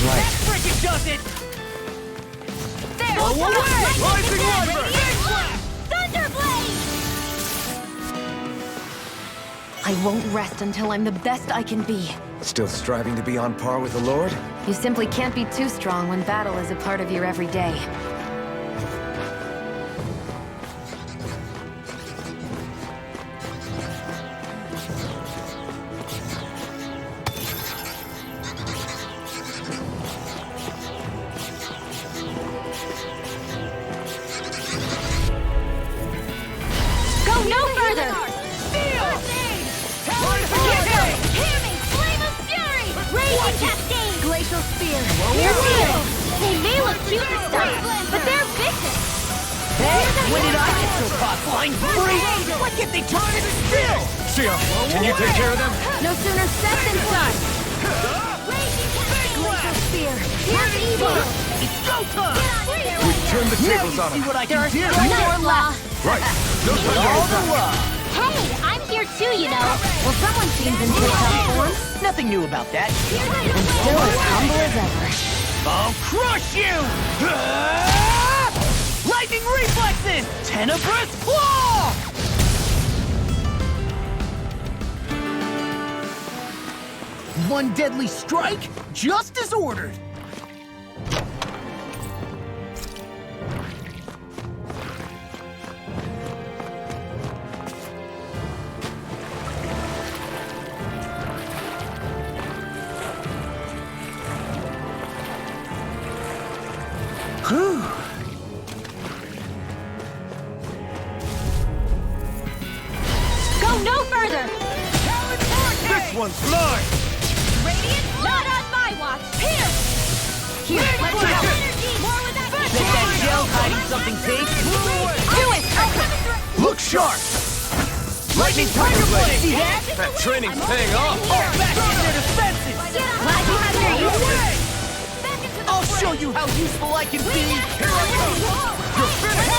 Right. Frickin' does it! There! Blow away! Rising Wyvern! Thunderblade! I won't rest until I'm the best I can be. Still striving to be on par with the Lord? You simply can't be too strong when battle is a part of your everyday. Go no further! Flame of Fury! Raging Cascade! Glacial Spear! Here's evil! They may look cute and stuff, but they're vicious! Hey, when did I get so caught flying free? Why can't they turn it still? Sia, can you take care of them? No sooner said than done! Raging Cascade! Glacial Spear! Here's evil! It's go time! We turn the Now tables you on see them. what I can do! More law! Right. No time to All hold the back. love! Hey, I'm here too, you know! Well, someone seems in tip-top form. Nothing new about that. And still as humble as ever. I'll crush you! Ah! Lightning reflexes! Tenebrous claw! One deadly strike, just as ordered. Go no further! This one's mine! Radiant, not on my watch. Here! Here, let me help. More with that Bet that shell's hiding something big. Do it! Look sharp! Lightning Tiger Blade! See that? That training's paying off! Back in their defenses! Glad you have your use. I'll show you how useful I can be! Here I go! You're finished!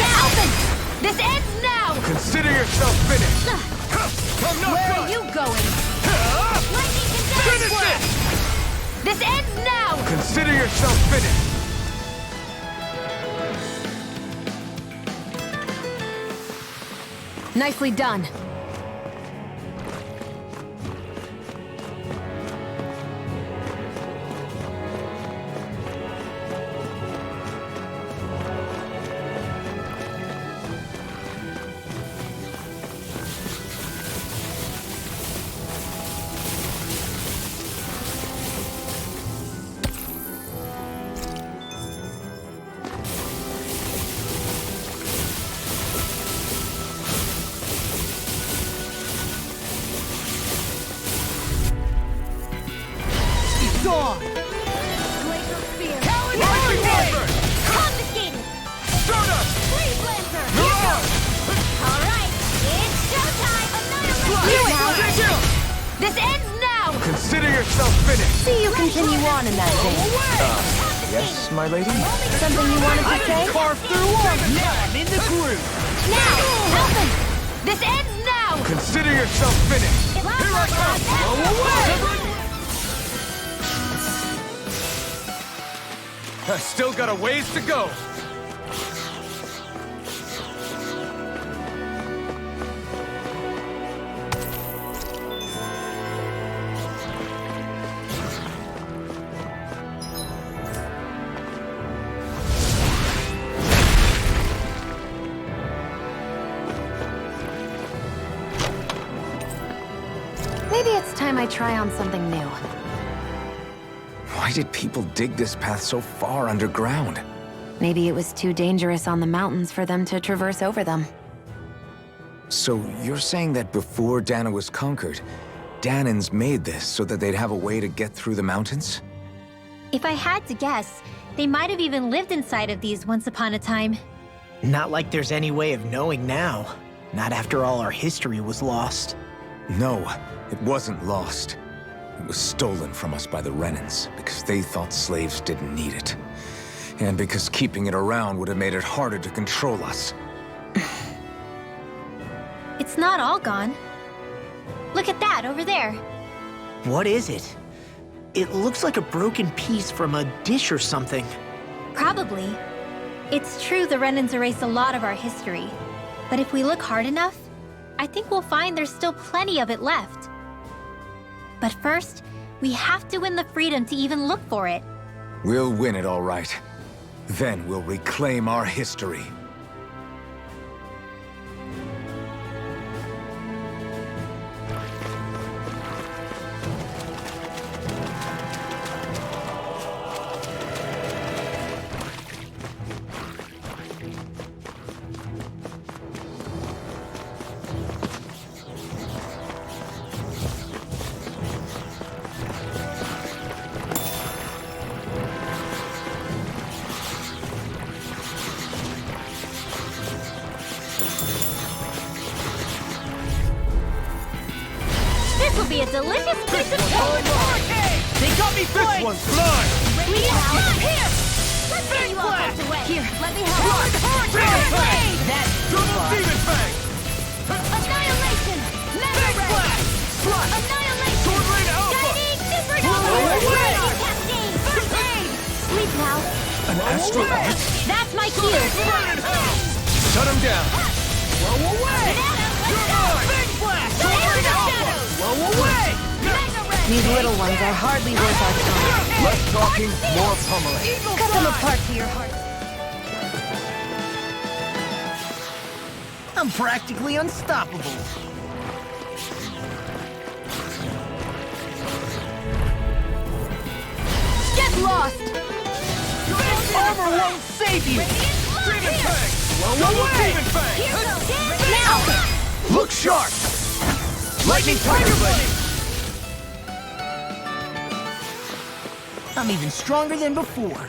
Alvin! This ends now! Consider yourself finished! I'm not Where done! are you going? Finish it! This ends now! Consider yourself finished! Nicely done. Gone! Glacial Spear. Confiscated! Soda! Freeze Lancer. You're out! All right, it's showtime! Annihilate. This ends now! Consider yourself finished! See you continue on in that vein. Yes, my lady? Something you wanted to say? Carve through armor! Now I'm in the groove! Now! Alvin! This ends now! Consider yourself finished! Here I come! I still got a ways to go! Maybe it's time I try on something new. Why did people dig this path so far underground? Maybe it was too dangerous on the mountains for them to traverse over them. So you're saying that before Dana was conquered, Danans made this so that they'd have a way to get through the mountains? If I had to guess, they might have even lived inside of these once upon a time. Not like there's any way of knowing now. Not after all our history was lost. No, it wasn't lost. It was stolen from us by the Renans, because they thought slaves didn't need it. And because keeping it around would have made it harder to control us. It's not all gone. Look at that over there. What is it? It looks like a broken piece from a dish or something. Probably. It's true the Renans erased a lot of our history. But if we look hard enough, I think we'll find there's still plenty of it left. But first, we have to win the freedom to even look for it. We'll win it all right. Then we'll reclaim our history. This will be a delicious piece of cake! They got me flanked! One's mine! Here! Let's get you all tucked away! Here, let me help! That's Demon Fang! Annihilation! Never rest! Annihilation! Sword Rain Alpha! Shining Supernova! Raging Cascade! First aid! Sleep now! An astral art? That's my cue! Shut him down! Banana, let's go! Big Blast! Sword Rain Alpha! away! Mega Red! These little ones are hardly worth our time. Less talking, more pummeling. Cut them apart to your heart. I'm practically unstoppable. Get lost! I'll save you! Now! Look sharp! Lightning Tiger Blade! I'm even stronger than before.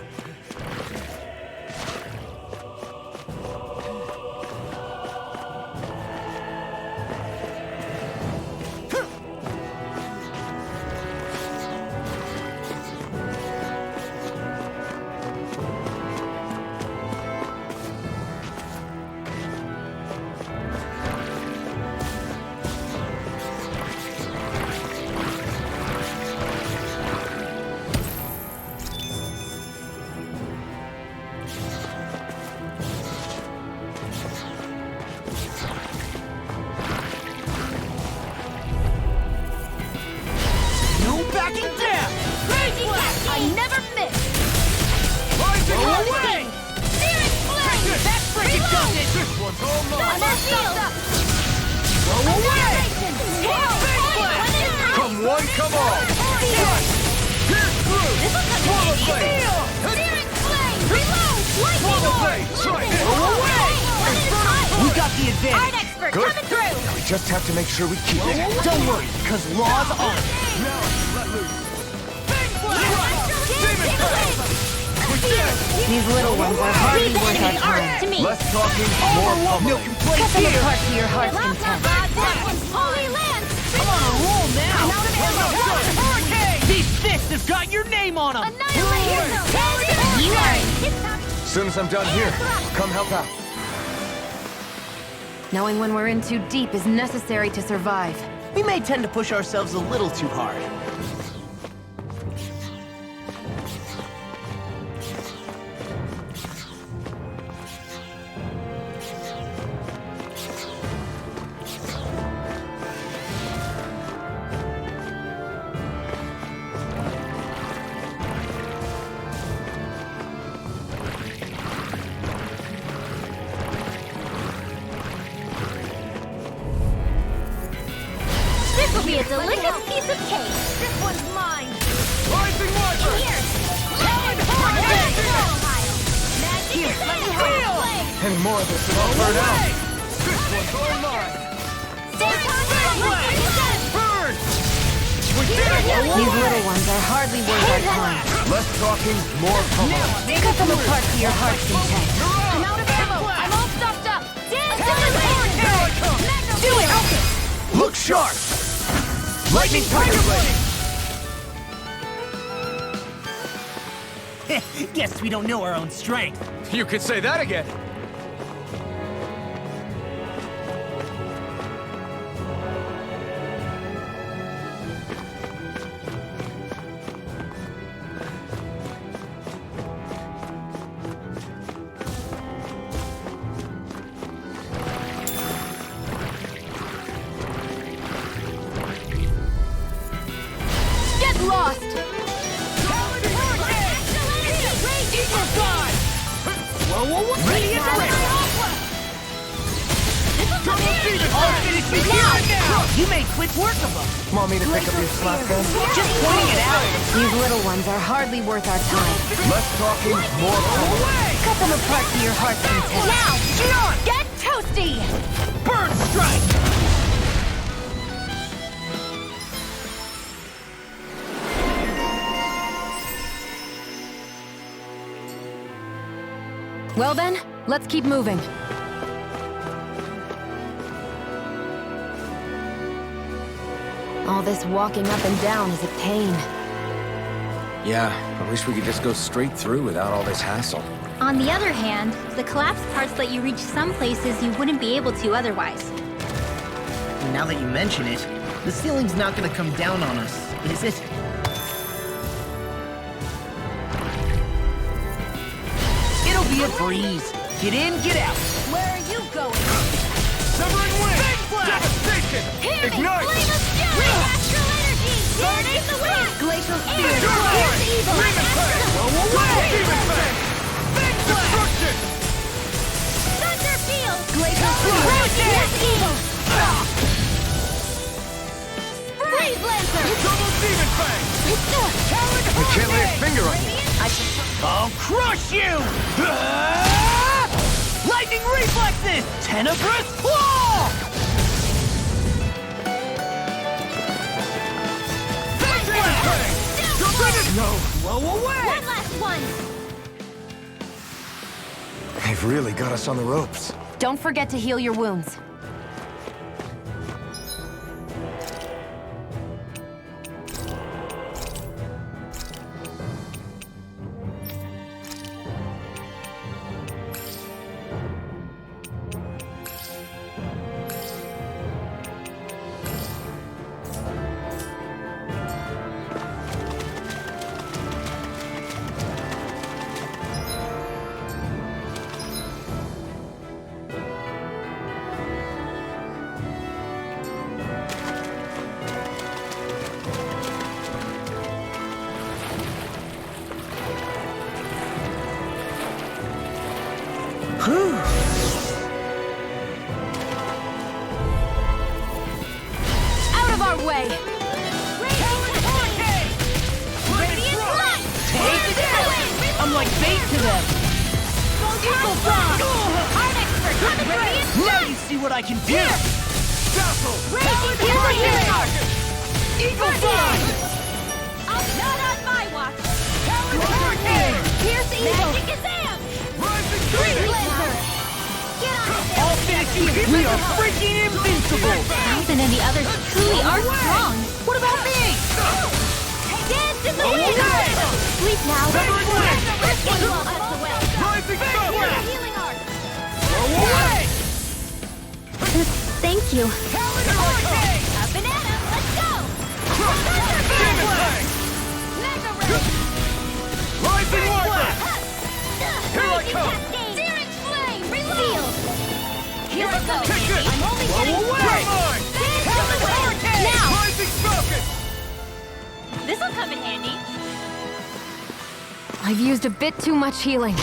I never miss! Rising away! Searing flame! That freaking does it! This one's all mine! Blow away! Come one, come all! Pierce through! Swallow blade! Searing flame! Reload! Lightning blade! Try it! Blow away! We got the Art advantage! expert Good. coming through! We just have to make sure we keep it. Don't worry, because laws aren't. Now, let loose. These little ones are hardly worth our time. To me! Less talking, more pummeling. Cut them apart to your heart's content. That one's Holy Land! I'm on a roll now! I'm out of ammo! Hurricane! These fists have got your name on them! Annihilate! You are it! As soon as I'm done here, come help out. Knowing when we're in too deep is necessary to survive. We may tend to push ourselves a little too hard. This will be a delicious piece of cake! This one's mine! Rising Watcher! Here! Magic is let me have flame! Any more of this and I'll burn out. This one's all mine! Burn! These little ones are hardly worth our time. Less talking, more pummeling. Cut them apart to your heart's content. I'm out of ammo! I'm all stocked up! Annihilate! Do it! Look sharp! Lightning Tiger Blade! Guess we don't know our own strength. You could say that again. Get lost! Ready and ready! I'll finish you now! You made quick work of them! Want me to pick up your slack then? Just pointing it out! These little ones are hardly worth our time. Less talking, more pummeling. Cut them apart to your heart's content. Now! Get toasty! Burn strike! Well then, let's keep moving. All this walking up and down is a pain. Yeah, I wish we could just go straight through without all this hassle. On the other hand, the collapsed parts let you reach some places you wouldn't be able to otherwise. Now that you mention it, the ceiling's not gonna come down on us, is it? It'll be a breeze. Get in, get out. Where are you going? Severing wind! Devastation! Ignite! Flame of fury! Astral energy! Burning the wind! Glacial spear! Endure! Here's evil! Demon Fang! Demon Fang! Destruction! Thunder field! Glacial spear! Here's evil! Freeze lancer! Double Demon Fang! I can't lay a finger on you. I can I'll crush you! Lightning reflexes! Tenebrous claw! No, blow away! One last one! They've really got us on the ropes. Don't forget to heal your wounds. Out of our way! I'm like bait to them! Let me see what I can do! Eagle Fly! Not on my watch! Here's Eagle! Magic Kazam! Green Blazer! Get on it! I'll finish you! We are freaking invincible! Thousand and the others truly are strong! What about me? Dance in the wind! Sleep now! Let's get you all out of the way! Healing art! Thank you. A banana! Let's go! Mega Here I come! Searing flame! Reload! Here I go! I'm only getting now! This'll come in handy. I've used a bit too much healing.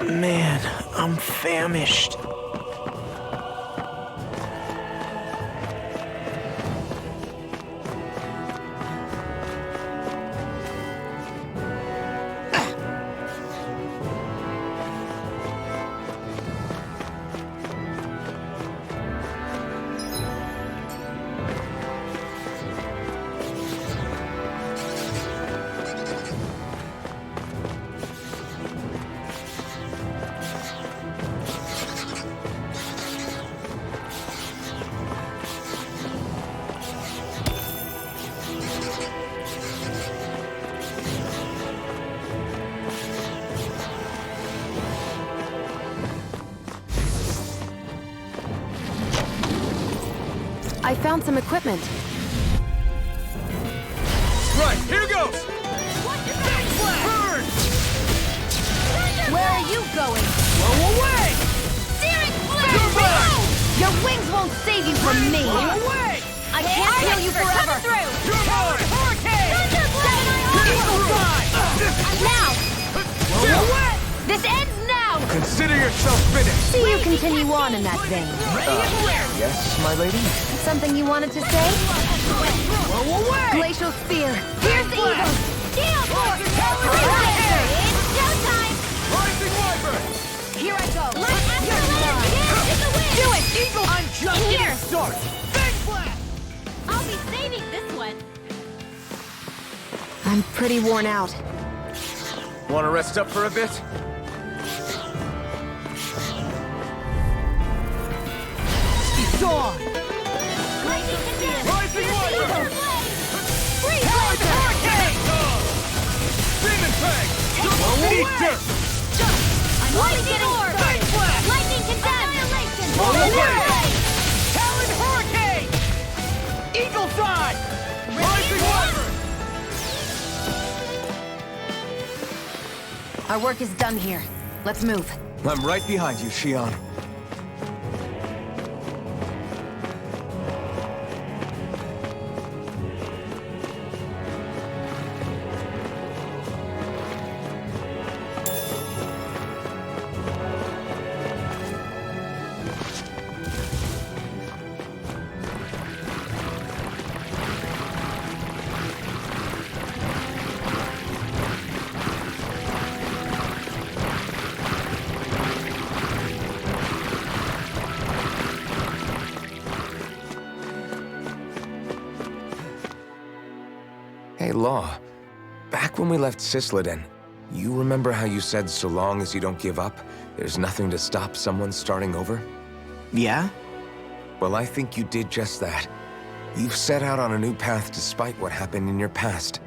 Man, I'm famished. I found some equipment. Right, here goes! Burn! Where are you going? Blow away! Searing flame! Your wings won't save you from me! Away! I can't heal you forever! You're mine! Eagle Fly! Now! Blow away! This ends now! Consider yourself finished. See you continue on in that vein. Yes, my lady? Something you wanted to say? Blow away! Glacial Spear! Here's the Eagle! Steel Force! It's showtime! Rising Wyvern! Here I go! Let's dance in the wind! Do it! Eagle! I'm just Here. getting started! Big blast! I'll be saving this one. I'm pretty worn out. Want to rest up for a bit? Dawn! Lightning condemned! Rising Wyvern! Freeze Talon Blazer! Hurricane! Demon Fang! Eater! Lightning Orb! Fang Blast! Lightning condemned! Annihilation! Roll away! Talon Hurricane! Eagle Side! Rising Wyvern! Our work is done here. Let's move. I'm right behind you, Xion. Hey, Law. Back when we left Cisleden, you remember how you said so long as you don't give up, there's nothing to stop someone starting over? Yeah? Well, I think you did just that. You've set out on a new path despite what happened in your past.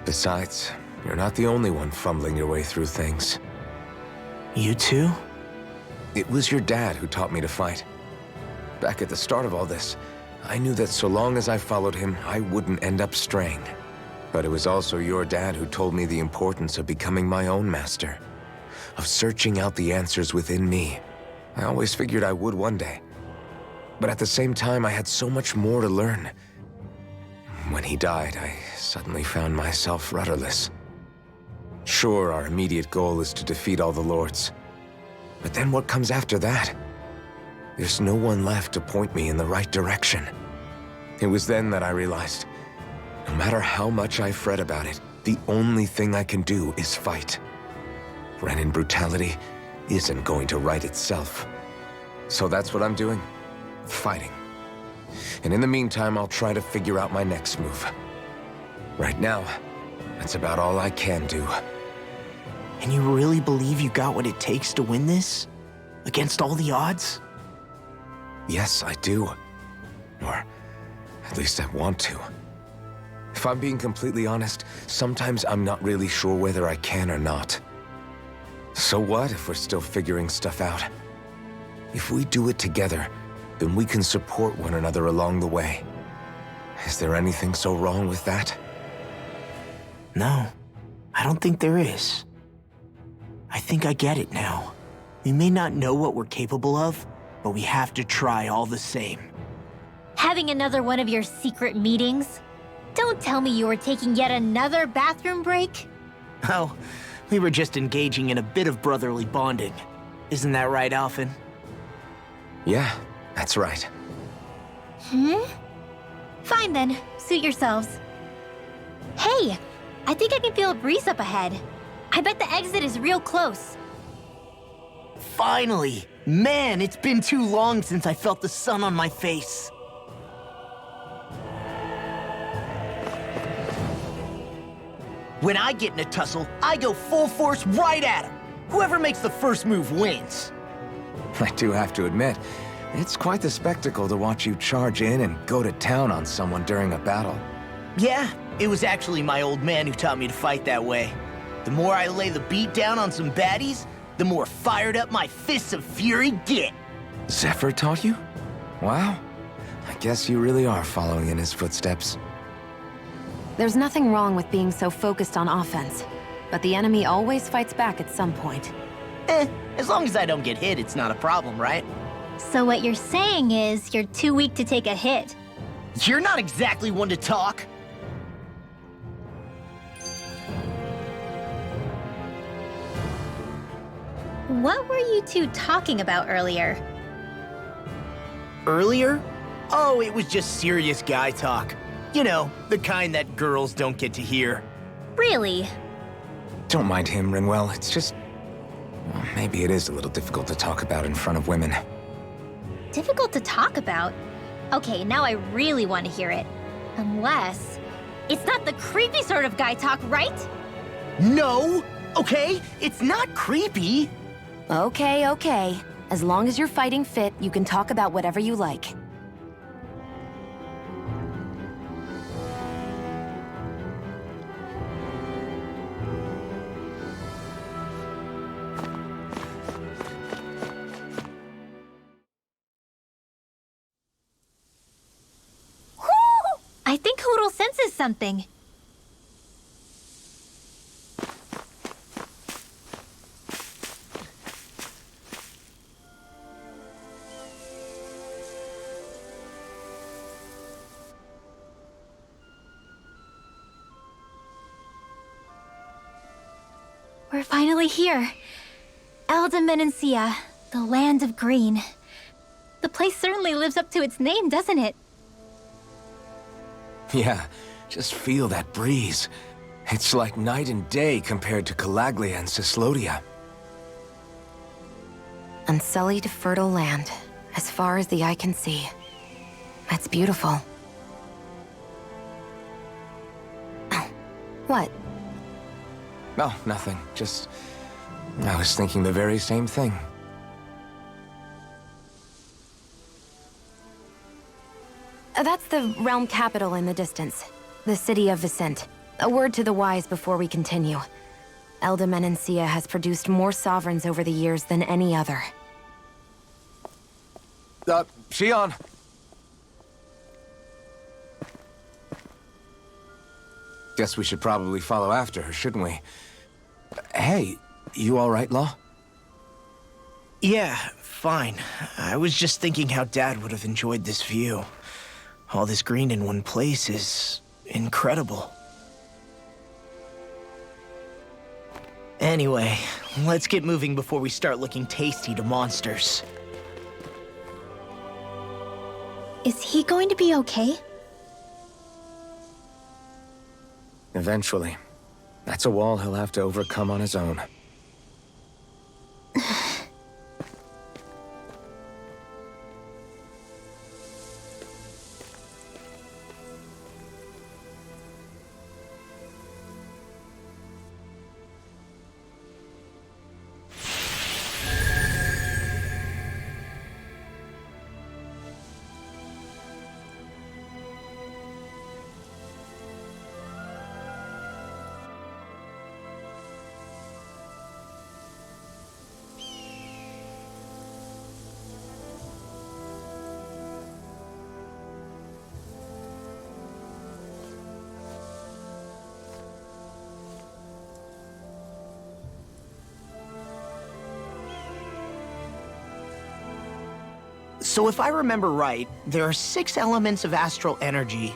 Besides, you're not the only one fumbling your way through things. You too? It was your dad who taught me to fight. Back at the start of all this, I knew that so long as I followed him, I wouldn't end up straying. But it was also your dad who told me the importance of becoming my own master, of searching out the answers within me. I always figured I would one day. But at the same time, I had so much more to learn. When he died, I suddenly found myself rudderless. Sure, our immediate goal is to defeat all the lords. But then what comes after that? There's no one left to point me in the right direction. It was then that I realized, no matter how much I fret about it, the only thing I can do is fight. Renin brutality isn't going to right itself. So that's what I'm doing. Fighting. And in the meantime, I'll try to figure out my next move. Right now, that's about all I can do. And you really believe you got what it takes to win this? Against all the odds? Yes, I do. Or at least I want to. If I'm being completely honest, sometimes I'm not really sure whether I can or not. So what if we're still figuring stuff out? If we do it together, then we can support one another along the way. Is there anything so wrong with that? No, I don't think there is. I think I get it now. We may not know what we're capable of, but we have to try all the same. Having another one of your secret meetings? Don't tell me you were taking yet another bathroom break? Oh, we were just engaging in a bit of brotherly bonding. Isn't that right, Alphen? Yeah, that's right. Fine then, suit yourselves. Hey, I think I can feel a breeze up ahead. I bet the exit is real close. Finally! Man, it's been too long since I felt the sun on my face. When I get in a tussle, I go full force right at him. Whoever makes the first move wins. I do have to admit, it's quite the spectacle to watch you charge in and go to town on someone during a battle. Yeah, it was actually my old man who taught me to fight that way. The more I lay the beat down on some baddies, the more fired up my fists of fury get. Zephyr taught you? Wow. I guess you really are following in his footsteps. There's nothing wrong with being so focused on offense, but the enemy always fights back at some point. As long as I don't get hit, it's not a problem, right? So what you're saying is you're too weak to take a hit. You're not exactly one to talk. What were you two talking about earlier? Earlier? Oh, it was just serious guy talk. You know, the kind that girls don't get to hear. Really? Don't mind him, Rinwell. It's just... well, maybe it is a little difficult to talk about in front of women. Difficult to talk about? Okay, now I really want to hear it. Unless... it's not the creepy sort of guy talk, right? No! Okay, it's not creepy. Okay. As long as you're fighting fit, you can talk about whatever you like. I think Hootle senses something. We're finally here. Elde Menancia, the land of green. The place certainly lives up to its name, doesn't it? Yeah, just feel that breeze. It's like night and day compared to Calaglia and Cyslodia. Unsullied, fertile land, as far as the eye can see. That's beautiful. Oh, what? Oh, nothing. Just... I was thinking the very same thing. That's the realm capital in the distance. The city of Vicent. A word to the wise before we continue. Elde Menancia has produced more sovereigns over the years than any other. Shionne! Guess we should probably follow after her, shouldn't we? Hey, you all right, Law? Yeah, fine. I was just thinking how Dad would have enjoyed this view. All this green in one place is incredible. Anyway, let's get moving before we start looking tasty to monsters. Is he going to be okay? Eventually. That's a wall he'll have to overcome on his own. So if I remember right, there are 6 elements of astral energy,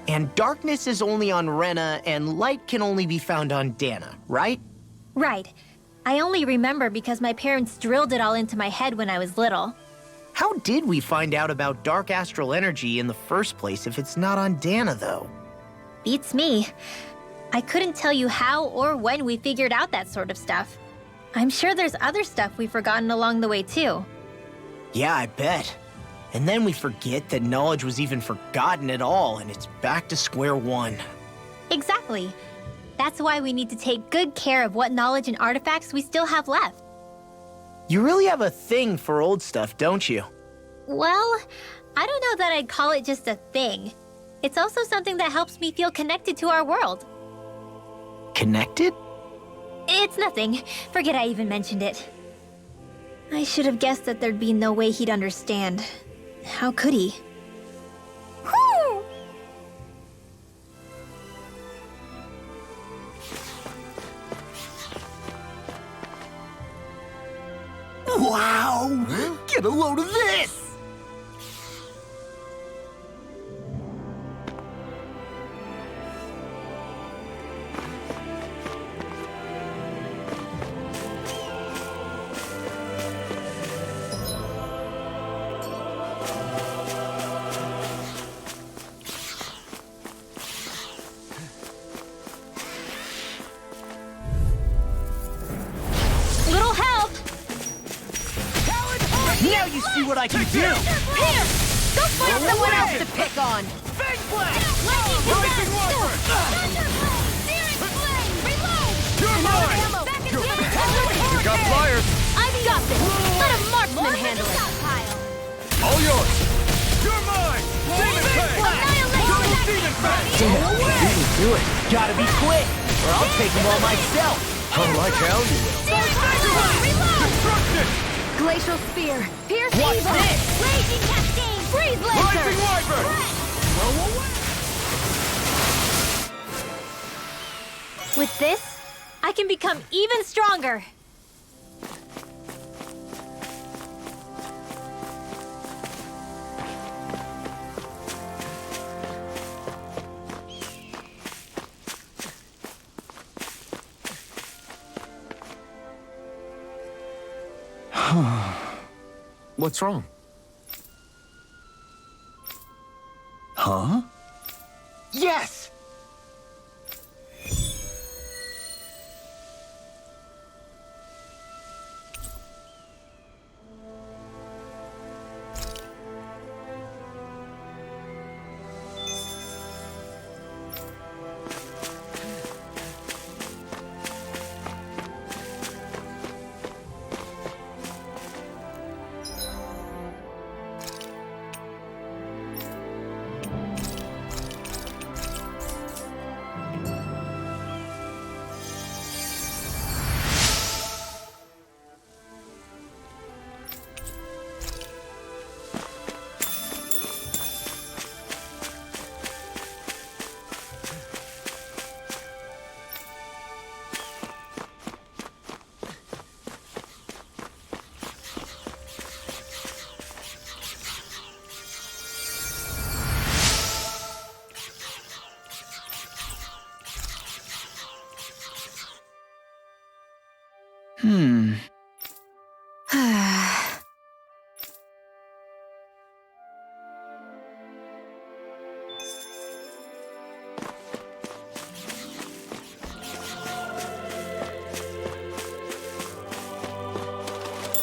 and darkness is only on Rena, and light can only be found on Dana, right? Right. I only remember because my parents drilled it all into my head when I was little. How did we find out about dark astral energy in the first place if it's not on Dana, though? Beats me. I couldn't tell you how or when we figured out that sort of stuff. I'm sure there's other stuff we've forgotten along the way, too. Yeah, I bet. And then we forget that knowledge was even forgotten at all, and it's back to square one. Exactly. That's why we need to take good care of what knowledge and artifacts we still have left. You really have a thing for old stuff, don't you? Well, I don't know that I'd call it just a thing. It's also something that helps me feel connected to our world. Connected? It's nothing. Forget I even mentioned it. I should have guessed that there'd be no way he'd understand. How could he? Whew! Wow! Get a load of this! Little help! Now you see what I can do! Here! Go find someone else to pick on! Big blade! Lightning Rising Searing Flame! Reload! You're mine! Back into You got flyers! I've got this! Let a marksman handle it. All yours! You're mine! Demon Fang! Double Demon Fang! Damn, you can do it. Gotta be quick, or I'll take them all myself. Unlike hell you will. Destruction! Glacial Spear. Pierce What's Evil. this? Raging Cascade! Freeze Lancer. Rising Wyvern! With this, I can become even stronger. What's wrong? Huh? Yes!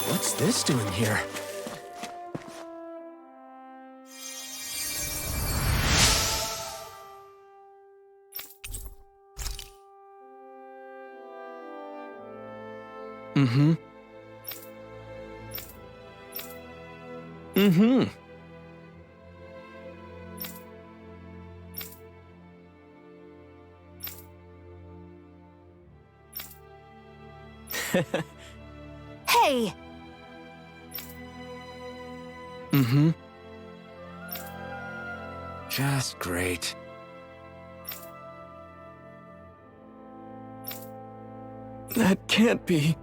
What's this doing here? Mm-hmm. Mm-hmm. Hey! Mm-hmm. Just great. That can't be.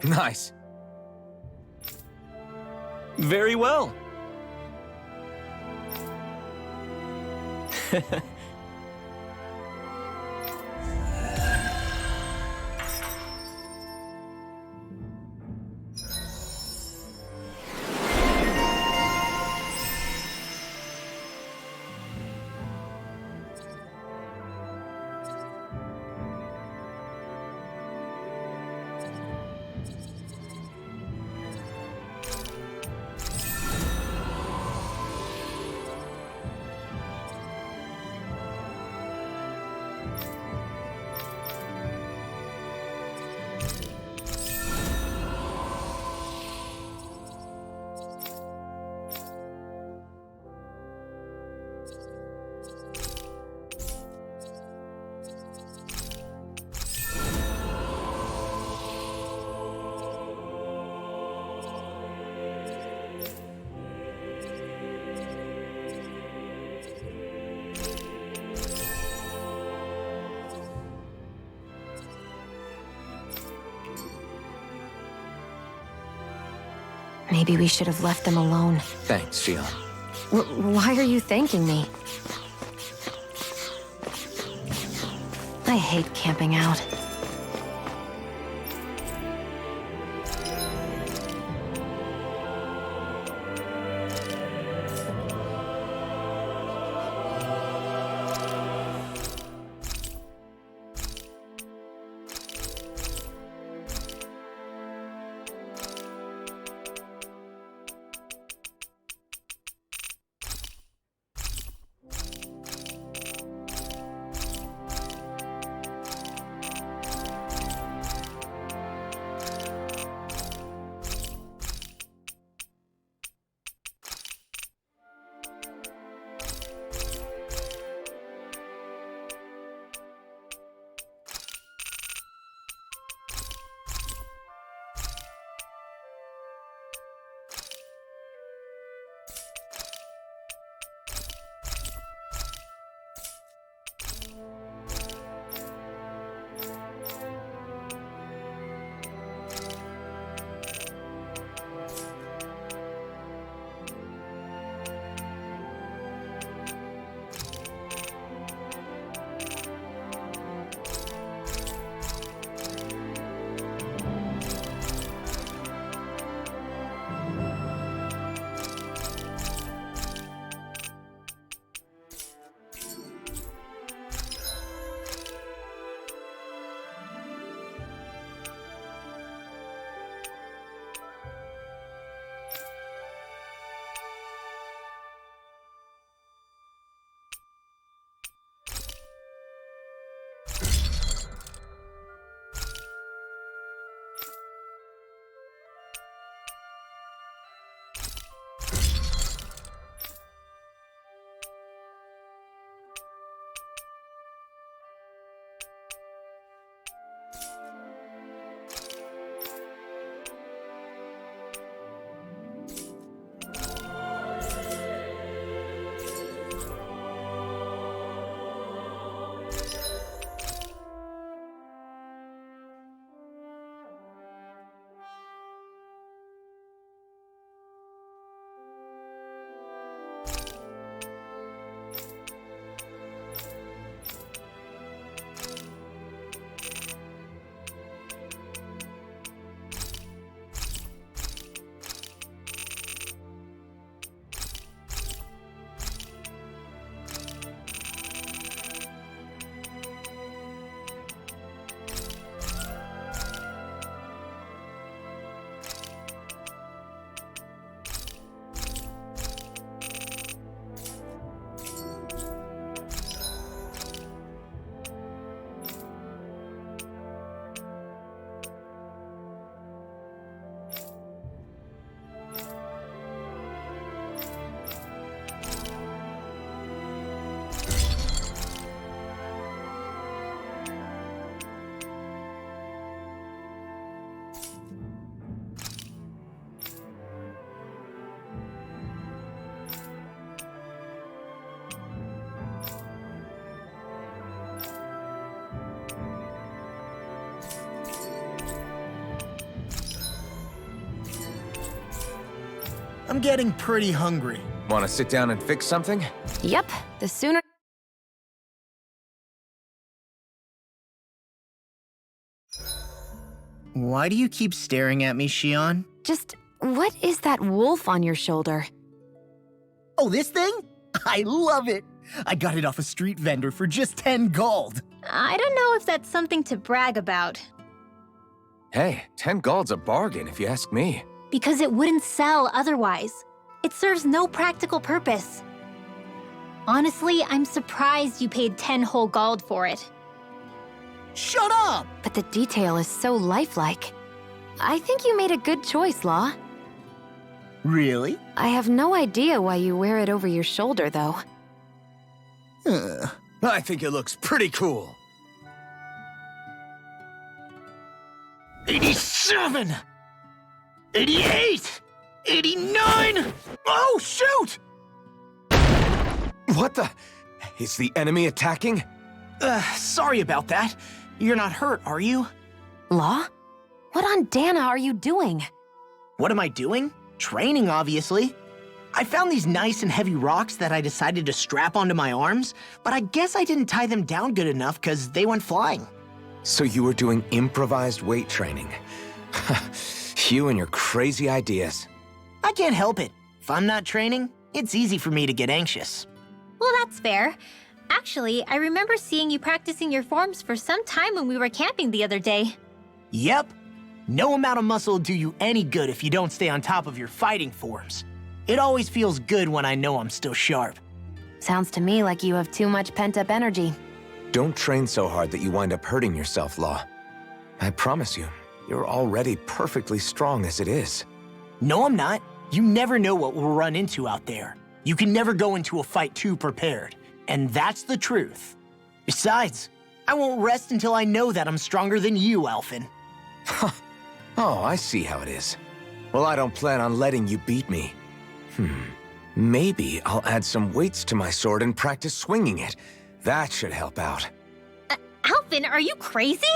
Nice. Very well. Maybe we should have left them alone. Thanks, Sheila. Why are you thanking me? I hate camping out. I'm getting pretty hungry. Want to sit down and fix something? Yep, the sooner... Why do you keep staring at me, Xion? Just, what is that wolf on your shoulder? Oh, this thing? I love it! I got it off a street vendor for just 10 gold. I don't know if that's something to brag about. Hey, 10 gold's a bargain if you ask me. Because it wouldn't sell otherwise. It serves no practical purpose. Honestly, I'm surprised you paid 10 whole gold for it. Shut up! But the detail is so lifelike. I think you made a good choice, Law. Really? I have no idea why you wear it over your shoulder, though. I think it looks pretty cool. 87! 88! 89! Oh, shoot! What the? Is the enemy attacking? Sorry about that. You're not hurt, are you? Law? What on Dana are you doing? What am I doing? Training, obviously. I found these nice and heavy rocks that I decided to strap onto my arms, but I guess I didn't tie them down good enough because they went flying. So you were doing improvised weight training. You and your crazy ideas. I can't help it. If I'm not training, it's easy for me to get anxious. Well, that's fair. Actually, I remember seeing you practicing your forms for some time when we were camping the other day. Yep. No amount of muscle will do you any good if you don't stay on top of your fighting forms. It always feels good when I know I'm still sharp. Sounds to me like you have too much pent-up energy. Don't train so hard that you wind up hurting yourself, Law. I promise you, you're already perfectly strong as it is. No, I'm not. You never know what we'll run into out there. You can never go into a fight too prepared. And that's the truth. Besides, I won't rest until I know that I'm stronger than you, Alphen. Oh, I see how it is. Well, I don't plan on letting you beat me. Maybe I'll add some weights to my sword and practice swinging it. That should help out. Alphen, are you crazy?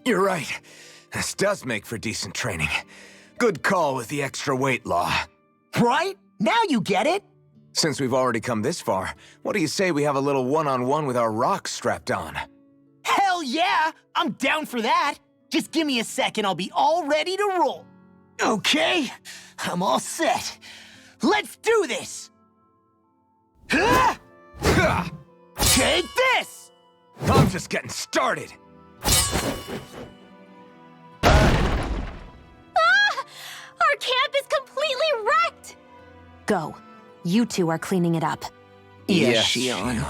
You're right. This does make for decent training. Good call with the extra weight, Law. Right? Now you get it? Since we've already come this far, what do you say we have a little one-on-one with our rocks strapped on? Hell yeah! I'm down for that! Just give me a second, I'll be all ready to roll. Okay, I'm all set. Let's do this! Take this! I'm just getting started. Our camp is completely wrecked! Go. You two are cleaning it up. Yes, Xion.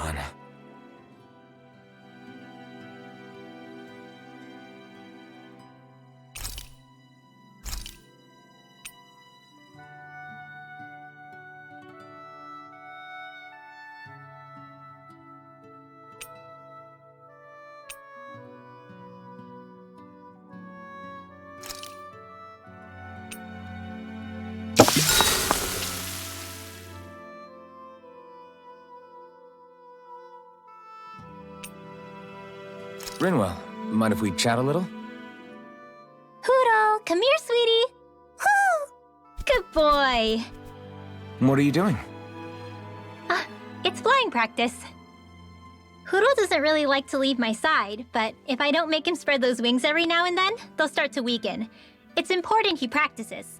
Rinwell, mind if we chat a little? Hootle, come here, sweetie. Woo! Good boy. What are you doing? It's flying practice. Hootle doesn't really like to leave my side, but if I don't make him spread those wings every now and then, they'll start to weaken. It's important he practices.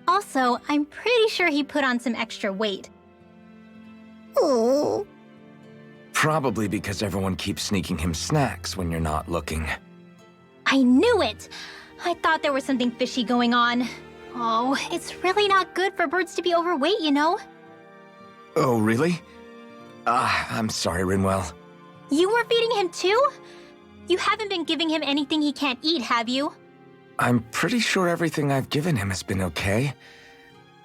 Also, I'm pretty sure he put on some extra weight. Oh. Probably because everyone keeps sneaking him snacks when you're not looking. I knew it! I thought there was something fishy going on. Oh, it's really not good for birds to be overweight, you know? Oh, really? I'm sorry, Rinwell. You were feeding him too? You haven't been giving him anything he can't eat, have you? I'm pretty sure everything I've given him has been okay.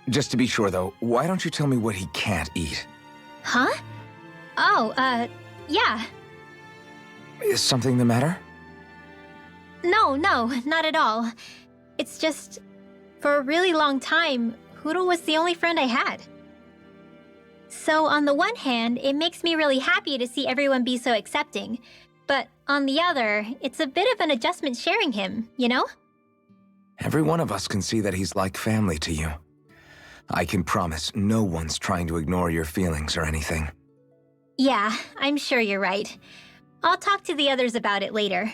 Just to be sure, though, why don't you tell me what he can't eat? Huh? Oh, yeah. Is something the matter? No, not at all. It's just, for a really long time, Hootle was the only friend I had. So on the one hand, it makes me really happy to see everyone be so accepting. But on the other, it's a bit of an adjustment sharing him, you know? Every one of us can see that he's like family to you. I can promise no one's trying to ignore your feelings or anything. Yeah, I'm sure you're right. I'll talk to the others about it later.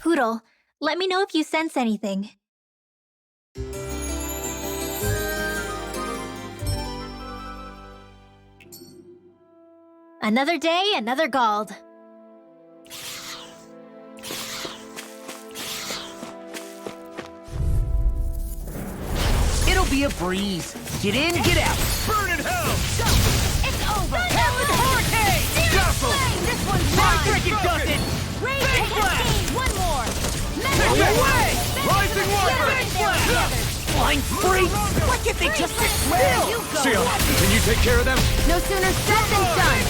Hootle, let me know if you sense anything. Another day, another Gald. It'll be a breeze. Get in, get out. Burn in hell! It's over! Howard Hurricane! Dazzle! This one's mine! Cricket does it! Rage and Cascade! One more! Take it away! Rising Water! Flying freaks! Why can't they just sit still? Shield, can you take care of them? No sooner said than done.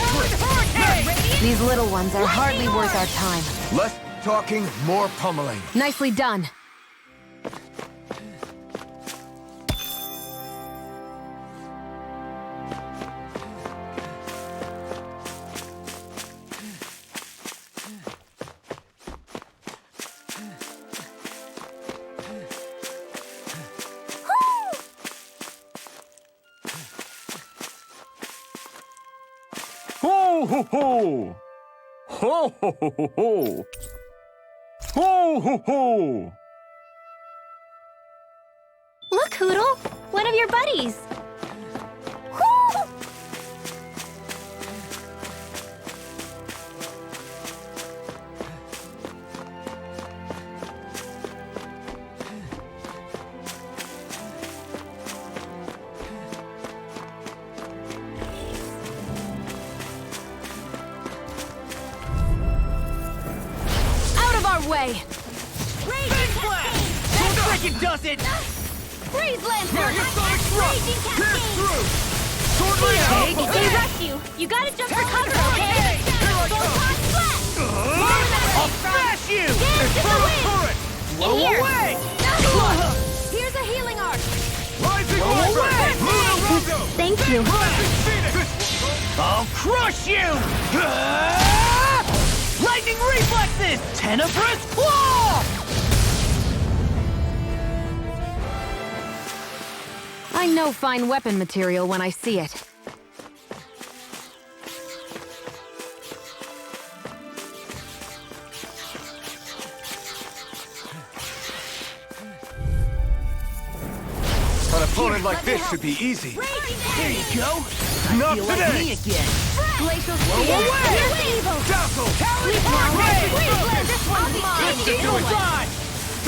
Howard Hurricane! These little ones are hardly worth our time. Less talking, more pummeling. Nicely done. Ho ho ho! Ho ho ho ho ho! Ho ho ho! Look, Hootle! One of your buddies! Woo! Out of our way! Raging Cascade! Cricket does it! Freeze Lancer! Sonic Thrust! Raging Pierce Cascade! through! Sword Lady Hey, Alpha! they rush you! You gotta jump for cover, okay? Here I come! Photon Splash! I'll smash you! Infernal Turret! Blow Here. away! Here's a healing arc! Rising Water! Luna Rogo! Thank you. Rising Phoenix! I'll crush you! Ah! Lightning reflexes! Tenebrous claw! I know fine weapon material when I see it. An opponent like this should be easy. There you go! Not Feel like today! me again! Glacial Blow Spear! away! Here's the evil! Dazzle! Freeze Lancer! This one's mine! Suicide!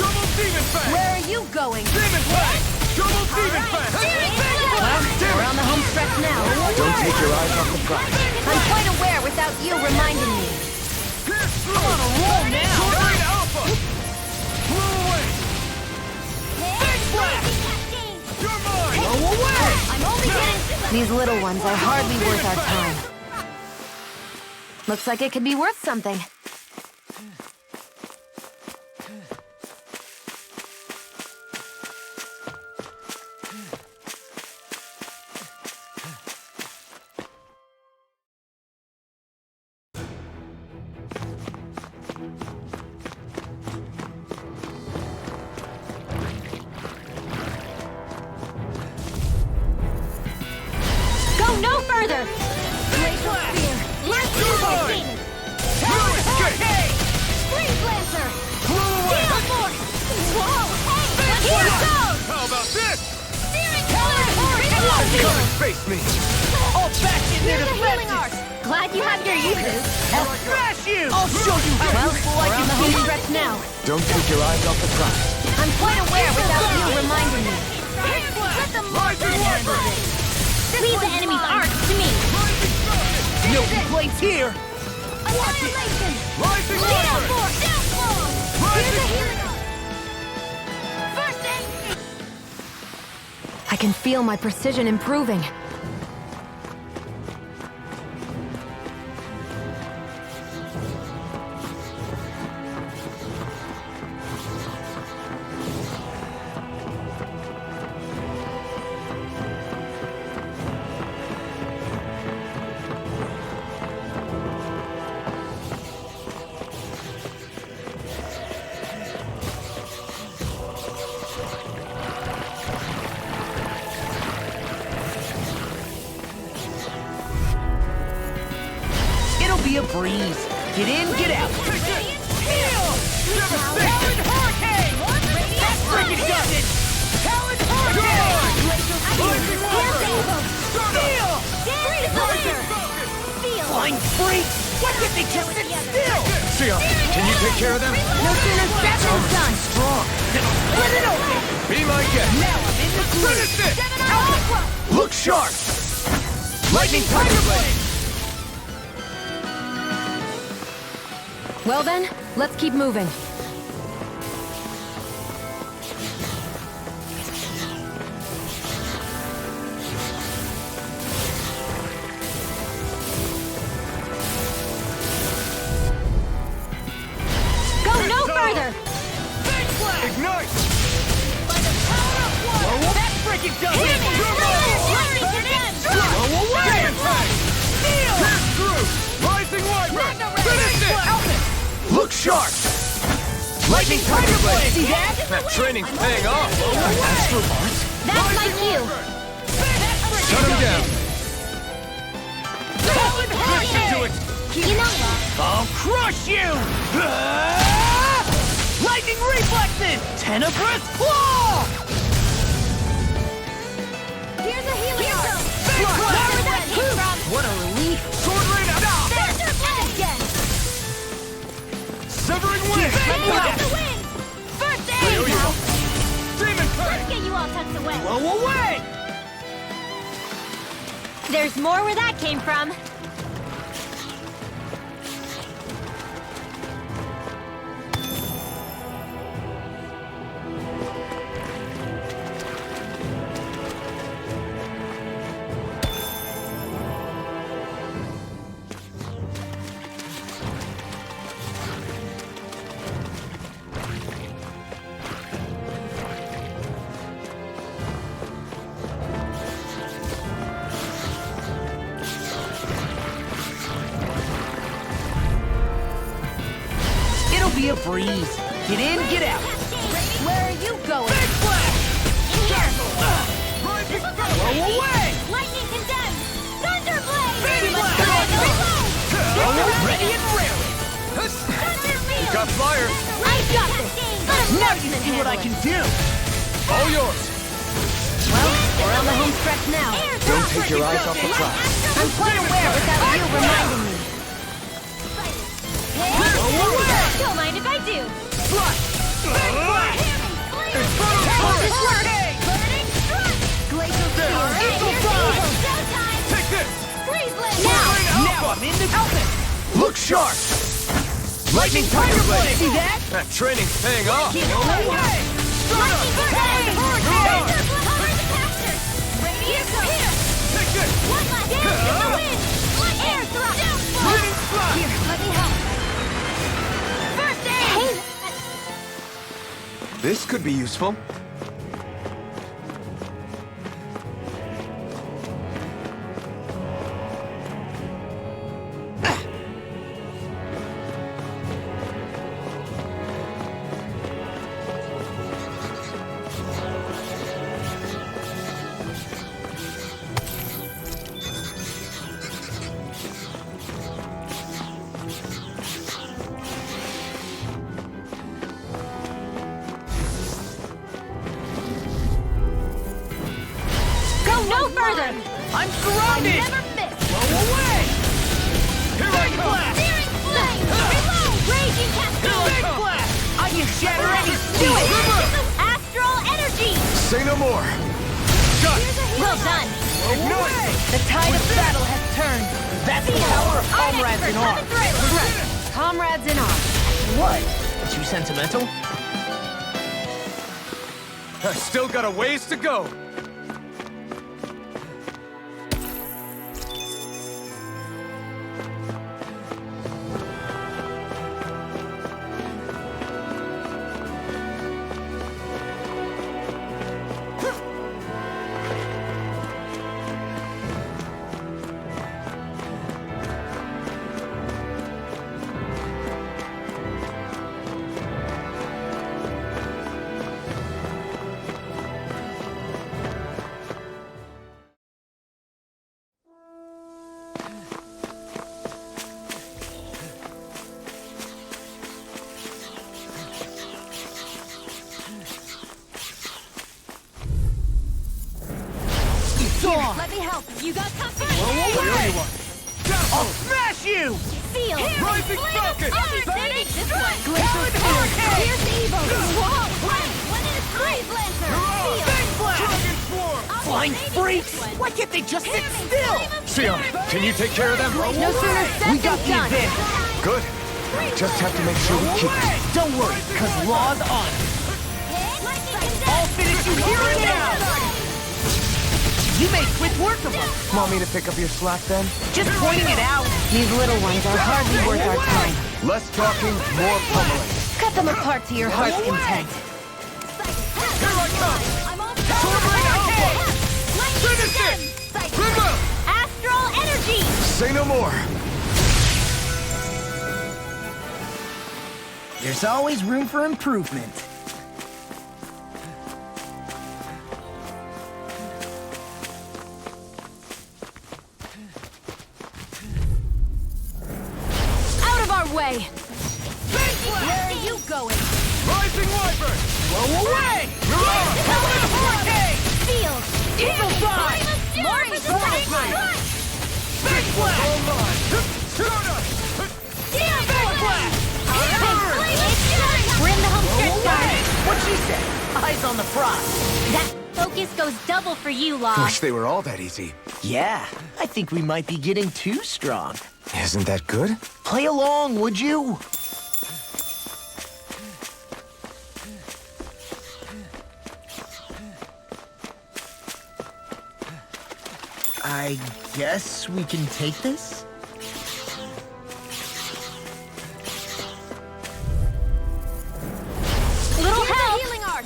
Double Demon Fang! Where are you going? Demon Fang! Double Demon Fang! We're on the home stretch now. Don't take your eyes off the prize. I'm quite aware without you reminding me. Pierce through! I'm on a roll now! Sword Lady Alpha! Blow away! Big Blast! You're mine! Blow away! I'm only getting... These little ones are hardly worth our time. Looks like it could be worth something. Go no further! Glacial Spear! Let's do mine! this! No escape! Freeze Lancer! Blow away! Gale Force! Whoa! Hey! Here goes! How about this? Steering Color! Come and face me! I'll bash in their Here's a healing defenses! arc! Glad you have your uses. I'll smash you! I'll show you how Well, useful I we're on can the home be! stretch now. Don't take your eyes off the prize. I'm quite aware without you reminding me. Let the monster handle this! Leave the enemy's arcs to me. No complaints here! Annihilation! Rising Gale Water! Force! Downfall! Here's a healing arc! First aid! I can feel my precision improving. breeze. Get in, get out. Radiant Steel! Talon Hurricane! That's freaking does it! Talon Hurricane! Lightning River! Steel! Freeze Laser! Feel! Flying freak! Why can't they just sit still? Sion, can you take care of them? No sooner said than done. Strong. Split it open! Be my guest. Now I'm in the Finish it! Aqua! Look sharp! Lightning Tiger Blade! Well then, let's keep moving. Go no further! Ignite! That freaking does it! Go away! Pierce through! Rising Viper! Finish it! Look sharp! Lightning Tiger Blade! See that? That training's paying off! Astro Mars? That's my cue! Shut him down! Listen to it! You know what? I'll crush you! Ah! Lightning reflexes! Tenebrous claw! Here's a Helios! Where that came from! What a relief! Sword Rain out! Thunder Blade! Again! Severing Wing! Out the wing! First aid! Demon Fang! Get you all tucked away! Blow away! There's more where that came from. It'll be a breeze. Get in, get out. Where are you going? Blow away! Lightning condemned! Thunder Blade! Ready and raring. Got fire! I got this! Now you see what I can do. All yours! Well, we're on the home stretch now. Don't take your eyes off the prize. I'm quite aware without you reminding me. Don't mind if I do. Glacial Steel! Take this! Now I'm in the Look sharp! Lightning Tiger Blade! See that? That training's paying off! Blow away! Take this! Lightning Slap! This could be useful. No further! I'm surrounded! Blow away! Here I come! Raging Cascade! Big blast! I can shatter any Do steel! it! Astral energy! Say no more! Shut! Well done! Ignite! The tide of battle has turned. That's the power of comrades in arms. Comrades in arms. What? Too sentimental? I still got a ways to go! help. You got company. I'll smash you! Feel! Rising Falcon! Burning this one! Talon Hurricane! Here's evil! Whoa! When is Freeze Lancer! Dragon Swarm! Flying freaks! Why can't they just sit still? Sion, can you take care of them? No sooner said We got than the done. advantage. Good. Just have to make sure we keep it. Don't worry, because law's on. I'll finish you here and now! You made quick work of them. Want me to pick up your slack then? Just pointing it out. These little ones are hardly worth our time. Less talking, more pummeling. Cut them apart to your heart's content. Here I come! Turbine Alpha! Finish it! Remove! Astral Energy! Say no more. There's always room for improvement. Out of our way! Where are you going? Rising Wyvern! Blow away! Talon Hurricane! Field! Eagle Dive! More for the fight! Big Blast! Tuna! We're in the home stretch, guys! What she said? Eyes on the prize. That focus goes double for you, Law. Wish they were all that easy. Yeah, I think we might be getting too strong. Isn't that good? Play along, would you? I guess we can take this? Little help! Healing arc!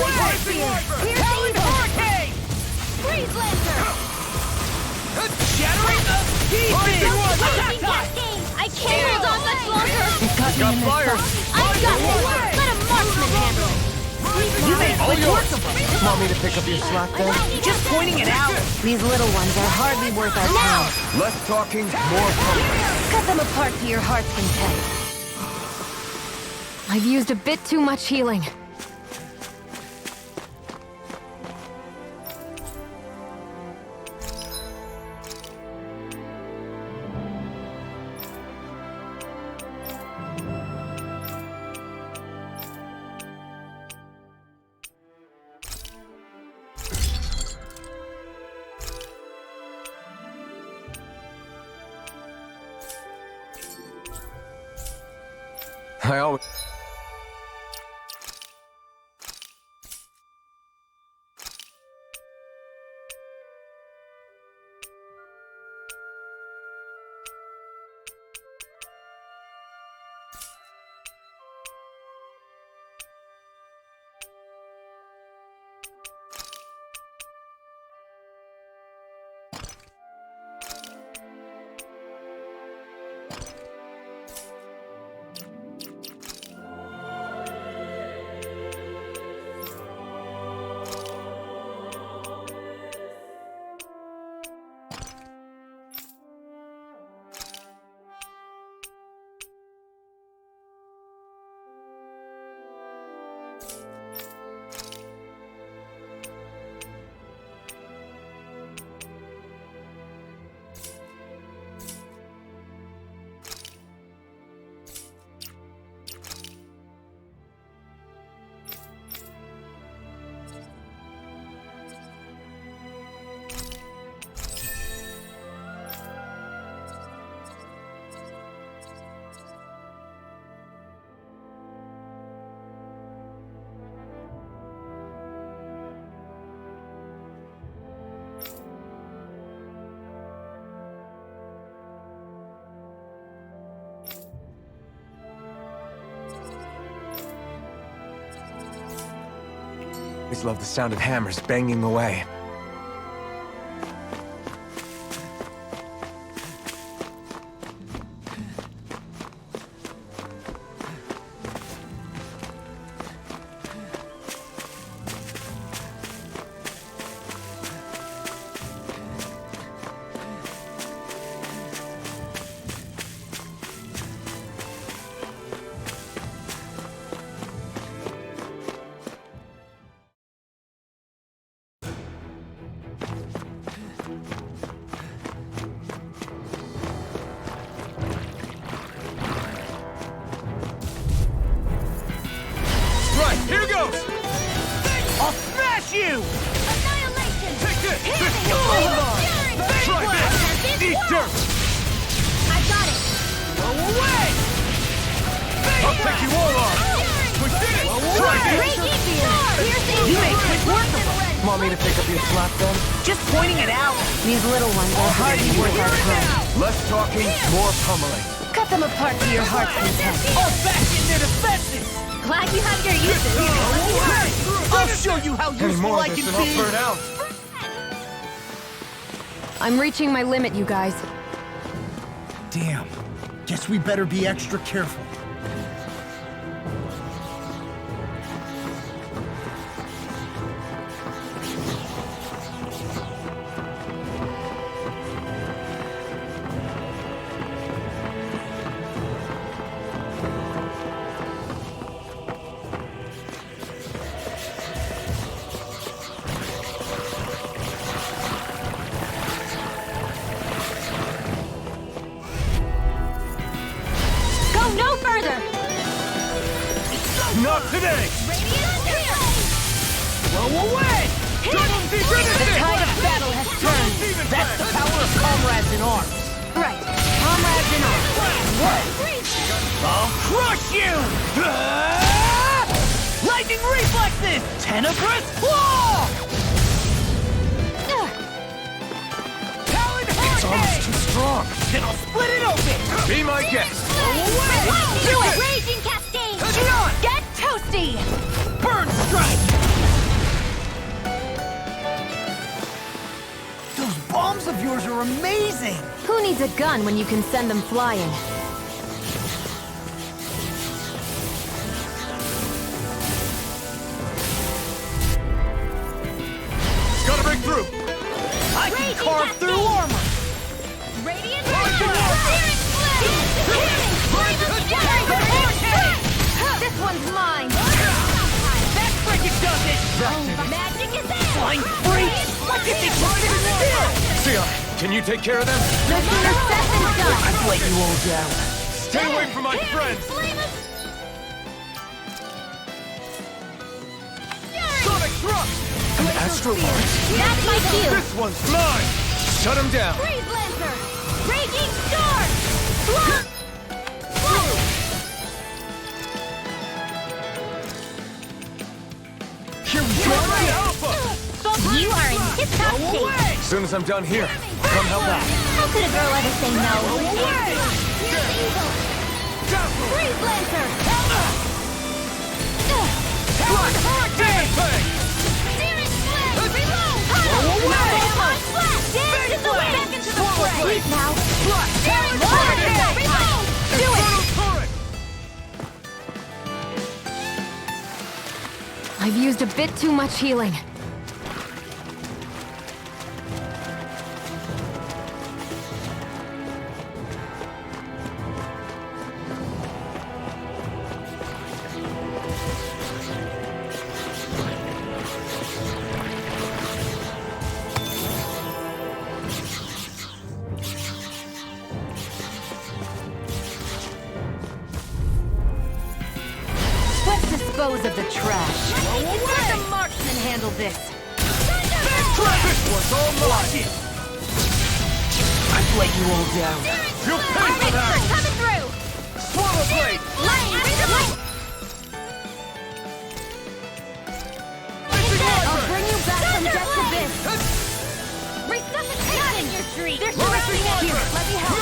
Rising Wyvern! Here's Talon evil! Hurricane! Freeze Lancer! Shattering the Rising Wyvern! Lightning Cascade! I can't hold on much longer! They've got me in their fire. sights. I've got this! Let a marksman handle it! You made quick work of them. Want me to pick up your slack then? Just pointing it out. These little ones are hardly worth our time. Less talking, more pummeling. Cut them apart to your heart's content. I've used a bit too much healing. I always... always love the sound of hammers banging away. you! Annihilation! Take this! Hit me! Hold on! Fury Try blast! this! Eat dirt! I got it! Blow away! I'll take you all on! We did it! Try this! Raging Star! You made quick work of them. Want me to pick up your slack then? Just pointing it out. These little ones are hardly worth our time. Less talking, more pummeling. Cut them apart to your heart's content. All back in their defenses. Glad you have your uses. I'll show you how Any useful more I of this can and I'll be. burn out. I'm reaching my limit, you guys. Damn. Guess we better be extra careful. Go no further! Not today! Blow away! Double The tide of battle has turned. demon That's the power of comrades in arms. Right. Comrades in arms. I'll crush you! Lightning reflexes! Tenebrous claw! Talon It's almost too strong. Then I'll split it open! Be my guest. Do it! Raging Cascade! Get toasty! Burn strike! Those bombs of yours are amazing! Who needs a gun when you can send them flying? Gotta break through. I can carve through armor! Radiant Searing This one's mine! That frickin' does it! Magic is in! Flying freaks! What did they do? Sion, can you take care of them? No sooner said than done! I've let you all down. Stay away from my friends. Sonic thrust. An astral launch? That's my cue. This one's mine. Shut him down. Freeze Lancer! Raging Star! Block! Here we go! Alpha. You are in tip-top shape. As soon as I'm done here, come help out. How could a girl ever say no? Freeze Lancer! Demon Fang. Searing Slam! Reload! Dance is the way! Back into the fray! Please now. Searing Slam! Reload! Do it. Turret. I've used a bit too much healing. Let's dispose of the trash. Let the marksman handle this. This one's all mine. I've let you all down. You'll pay for that. Coming through. Swallow blade. I'll bring you back from death to this. Resuscitation! Your street! They're surrounding us. Here, let me help.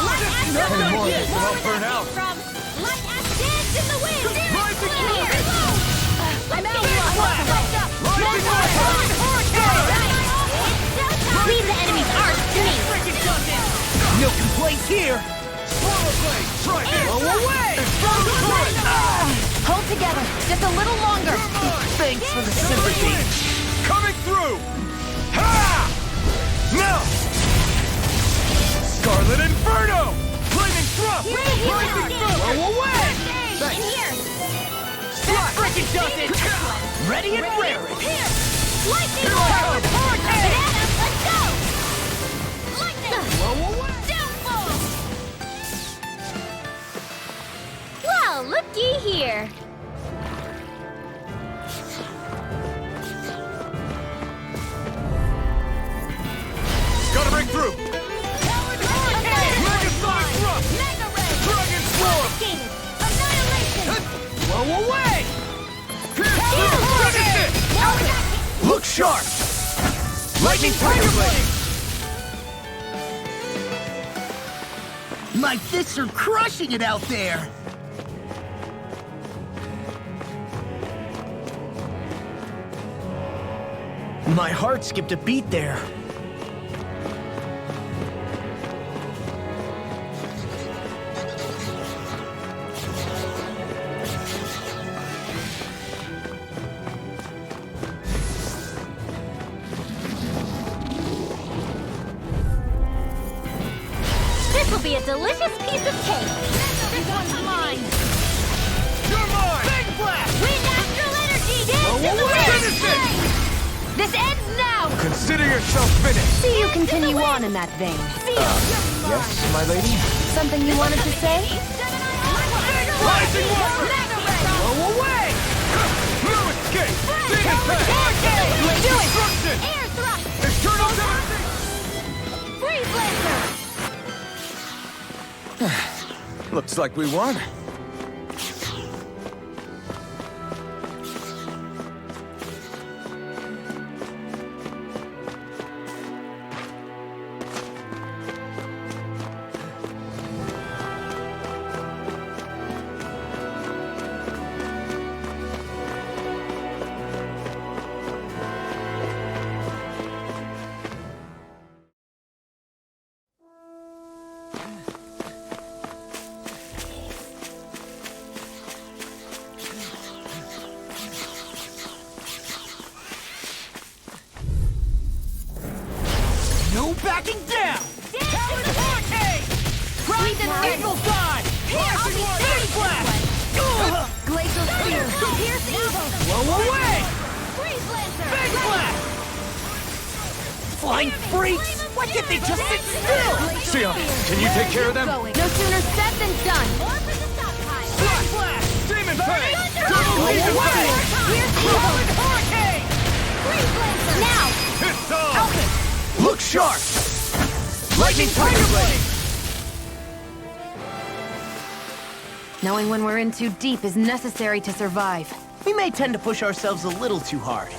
Any more of this and I'll burn out. Light as dance in the wind! Rising Here! Hurricane. I'm out! Light up! Rising Hurricane. Leave the enemy's arcs to me. No complaints here! Swallow blade. Try this. Blow away! Hold together. Just a little longer. Thanks for the sympathy. Coming through. Ha! Now. Scarlet Inferno. Flaming thrust. Rising Blow away! In here! That frickin' does it! Ready and raring! Lightning Orb! Banana, let's go! Lightning! Blow away! Downfall! Well, looky here. sharp! Lightning Tiger Blade! My fists are crushing it out there! My heart skipped a beat there. This will be a delicious piece of cake. This one's mine. You're mine! Big Blast! Wind astral energy! Dance to the wind! Finish it! This ends now! Consider yourself finished! See you continue on in that vein. Yes, my lady? Something you wanted to say? Rising Warper! Blow away! No escape! Demon Pact! Do it! Destruction! Air thrust! Eternal Dimension! Freeze laser! Looks like we won. No backing down! Power to hurricane! Rise and signal side! Pierce! Big blast! Glacial Spear! Pierce evil! Blow away! Freeze laser! Big blast! Flying freaks! Why can't they just sit still? Sion, can you take care of them? No sooner said than done! Or for the stockpile! Big blast! Demon Pact! Thunder! Double Legion away! Pact! Pierce Powered evil! hurricane! Freeze laser! Now! It's on! Look sharp! Lightning Tiger Blade! Knowing when we're in too deep is necessary to survive. We may tend to push ourselves a little too hard.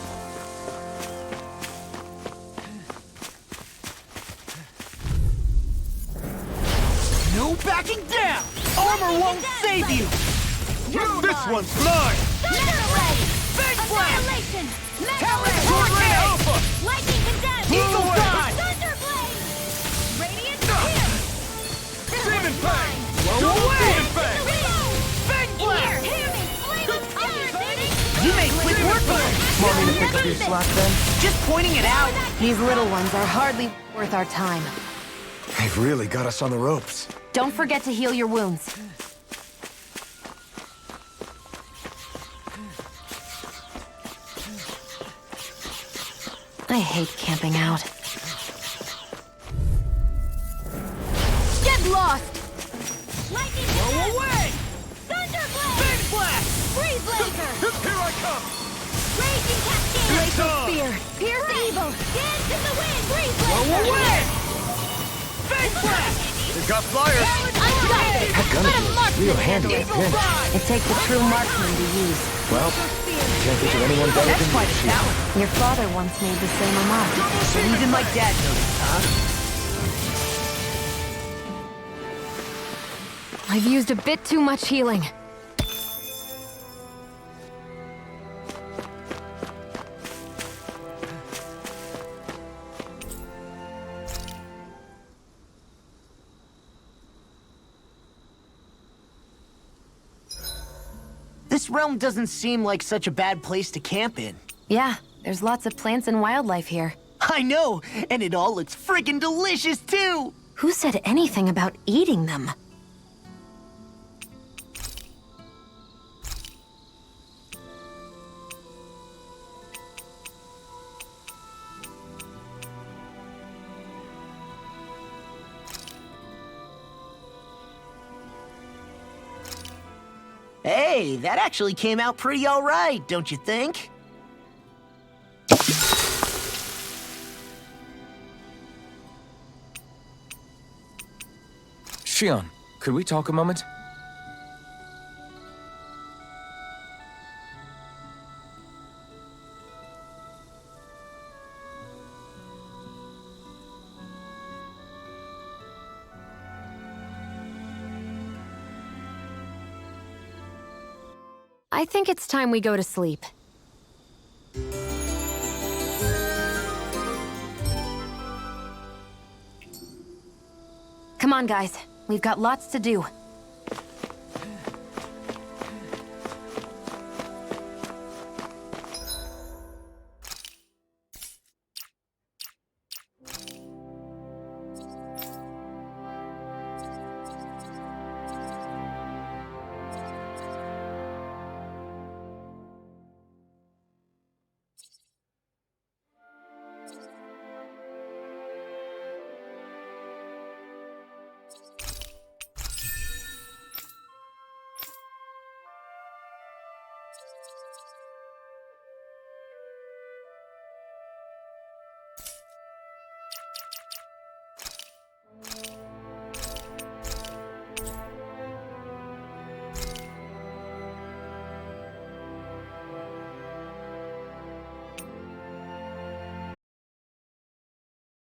No backing down! Armor won't save you! This one's mine! Thunder blade! Big blast! Annihilation! Mega Talon blade! Tornado Alpha! Lightning condemned! Eagle Side! Thunder blade! Radiant pierce! Demon Pact! Blow away! Demon Pact! Big blast! Hear me! Flame of fire, baby! You made quick work of it. Want me to pick up your slack then? Just pointing it out. These little ones are hardly worth our time. They've really got us on the ropes. Don't forget to heal your wounds. I hate camping out. Get lost! Lightning Blow condemned! away! Thunder blade! Big blast! Freeze laser! Here I come! Raging cascade! It's on! Spear! Pierce evil! Dance in the wind! Freeze Blow laser! away! Big blast! We've got flyers! I got this! Let a marksman handle it! Eagle Side! It takes a true marksman to use. Well, can't think of anyone better than you, Shion. Your father once made the same remark. So even my dad noticed, huh? I've used a bit too much healing. This realm doesn't seem like such a bad place to camp in. Yeah, there's lots of plants and wildlife here. I know, and it all looks friggin' delicious too! Who said anything about eating them? Hey, that actually came out pretty alright, don't you think? Shion, could we talk a moment? I think it's time we go to sleep. Come on, guys. We've got lots to do.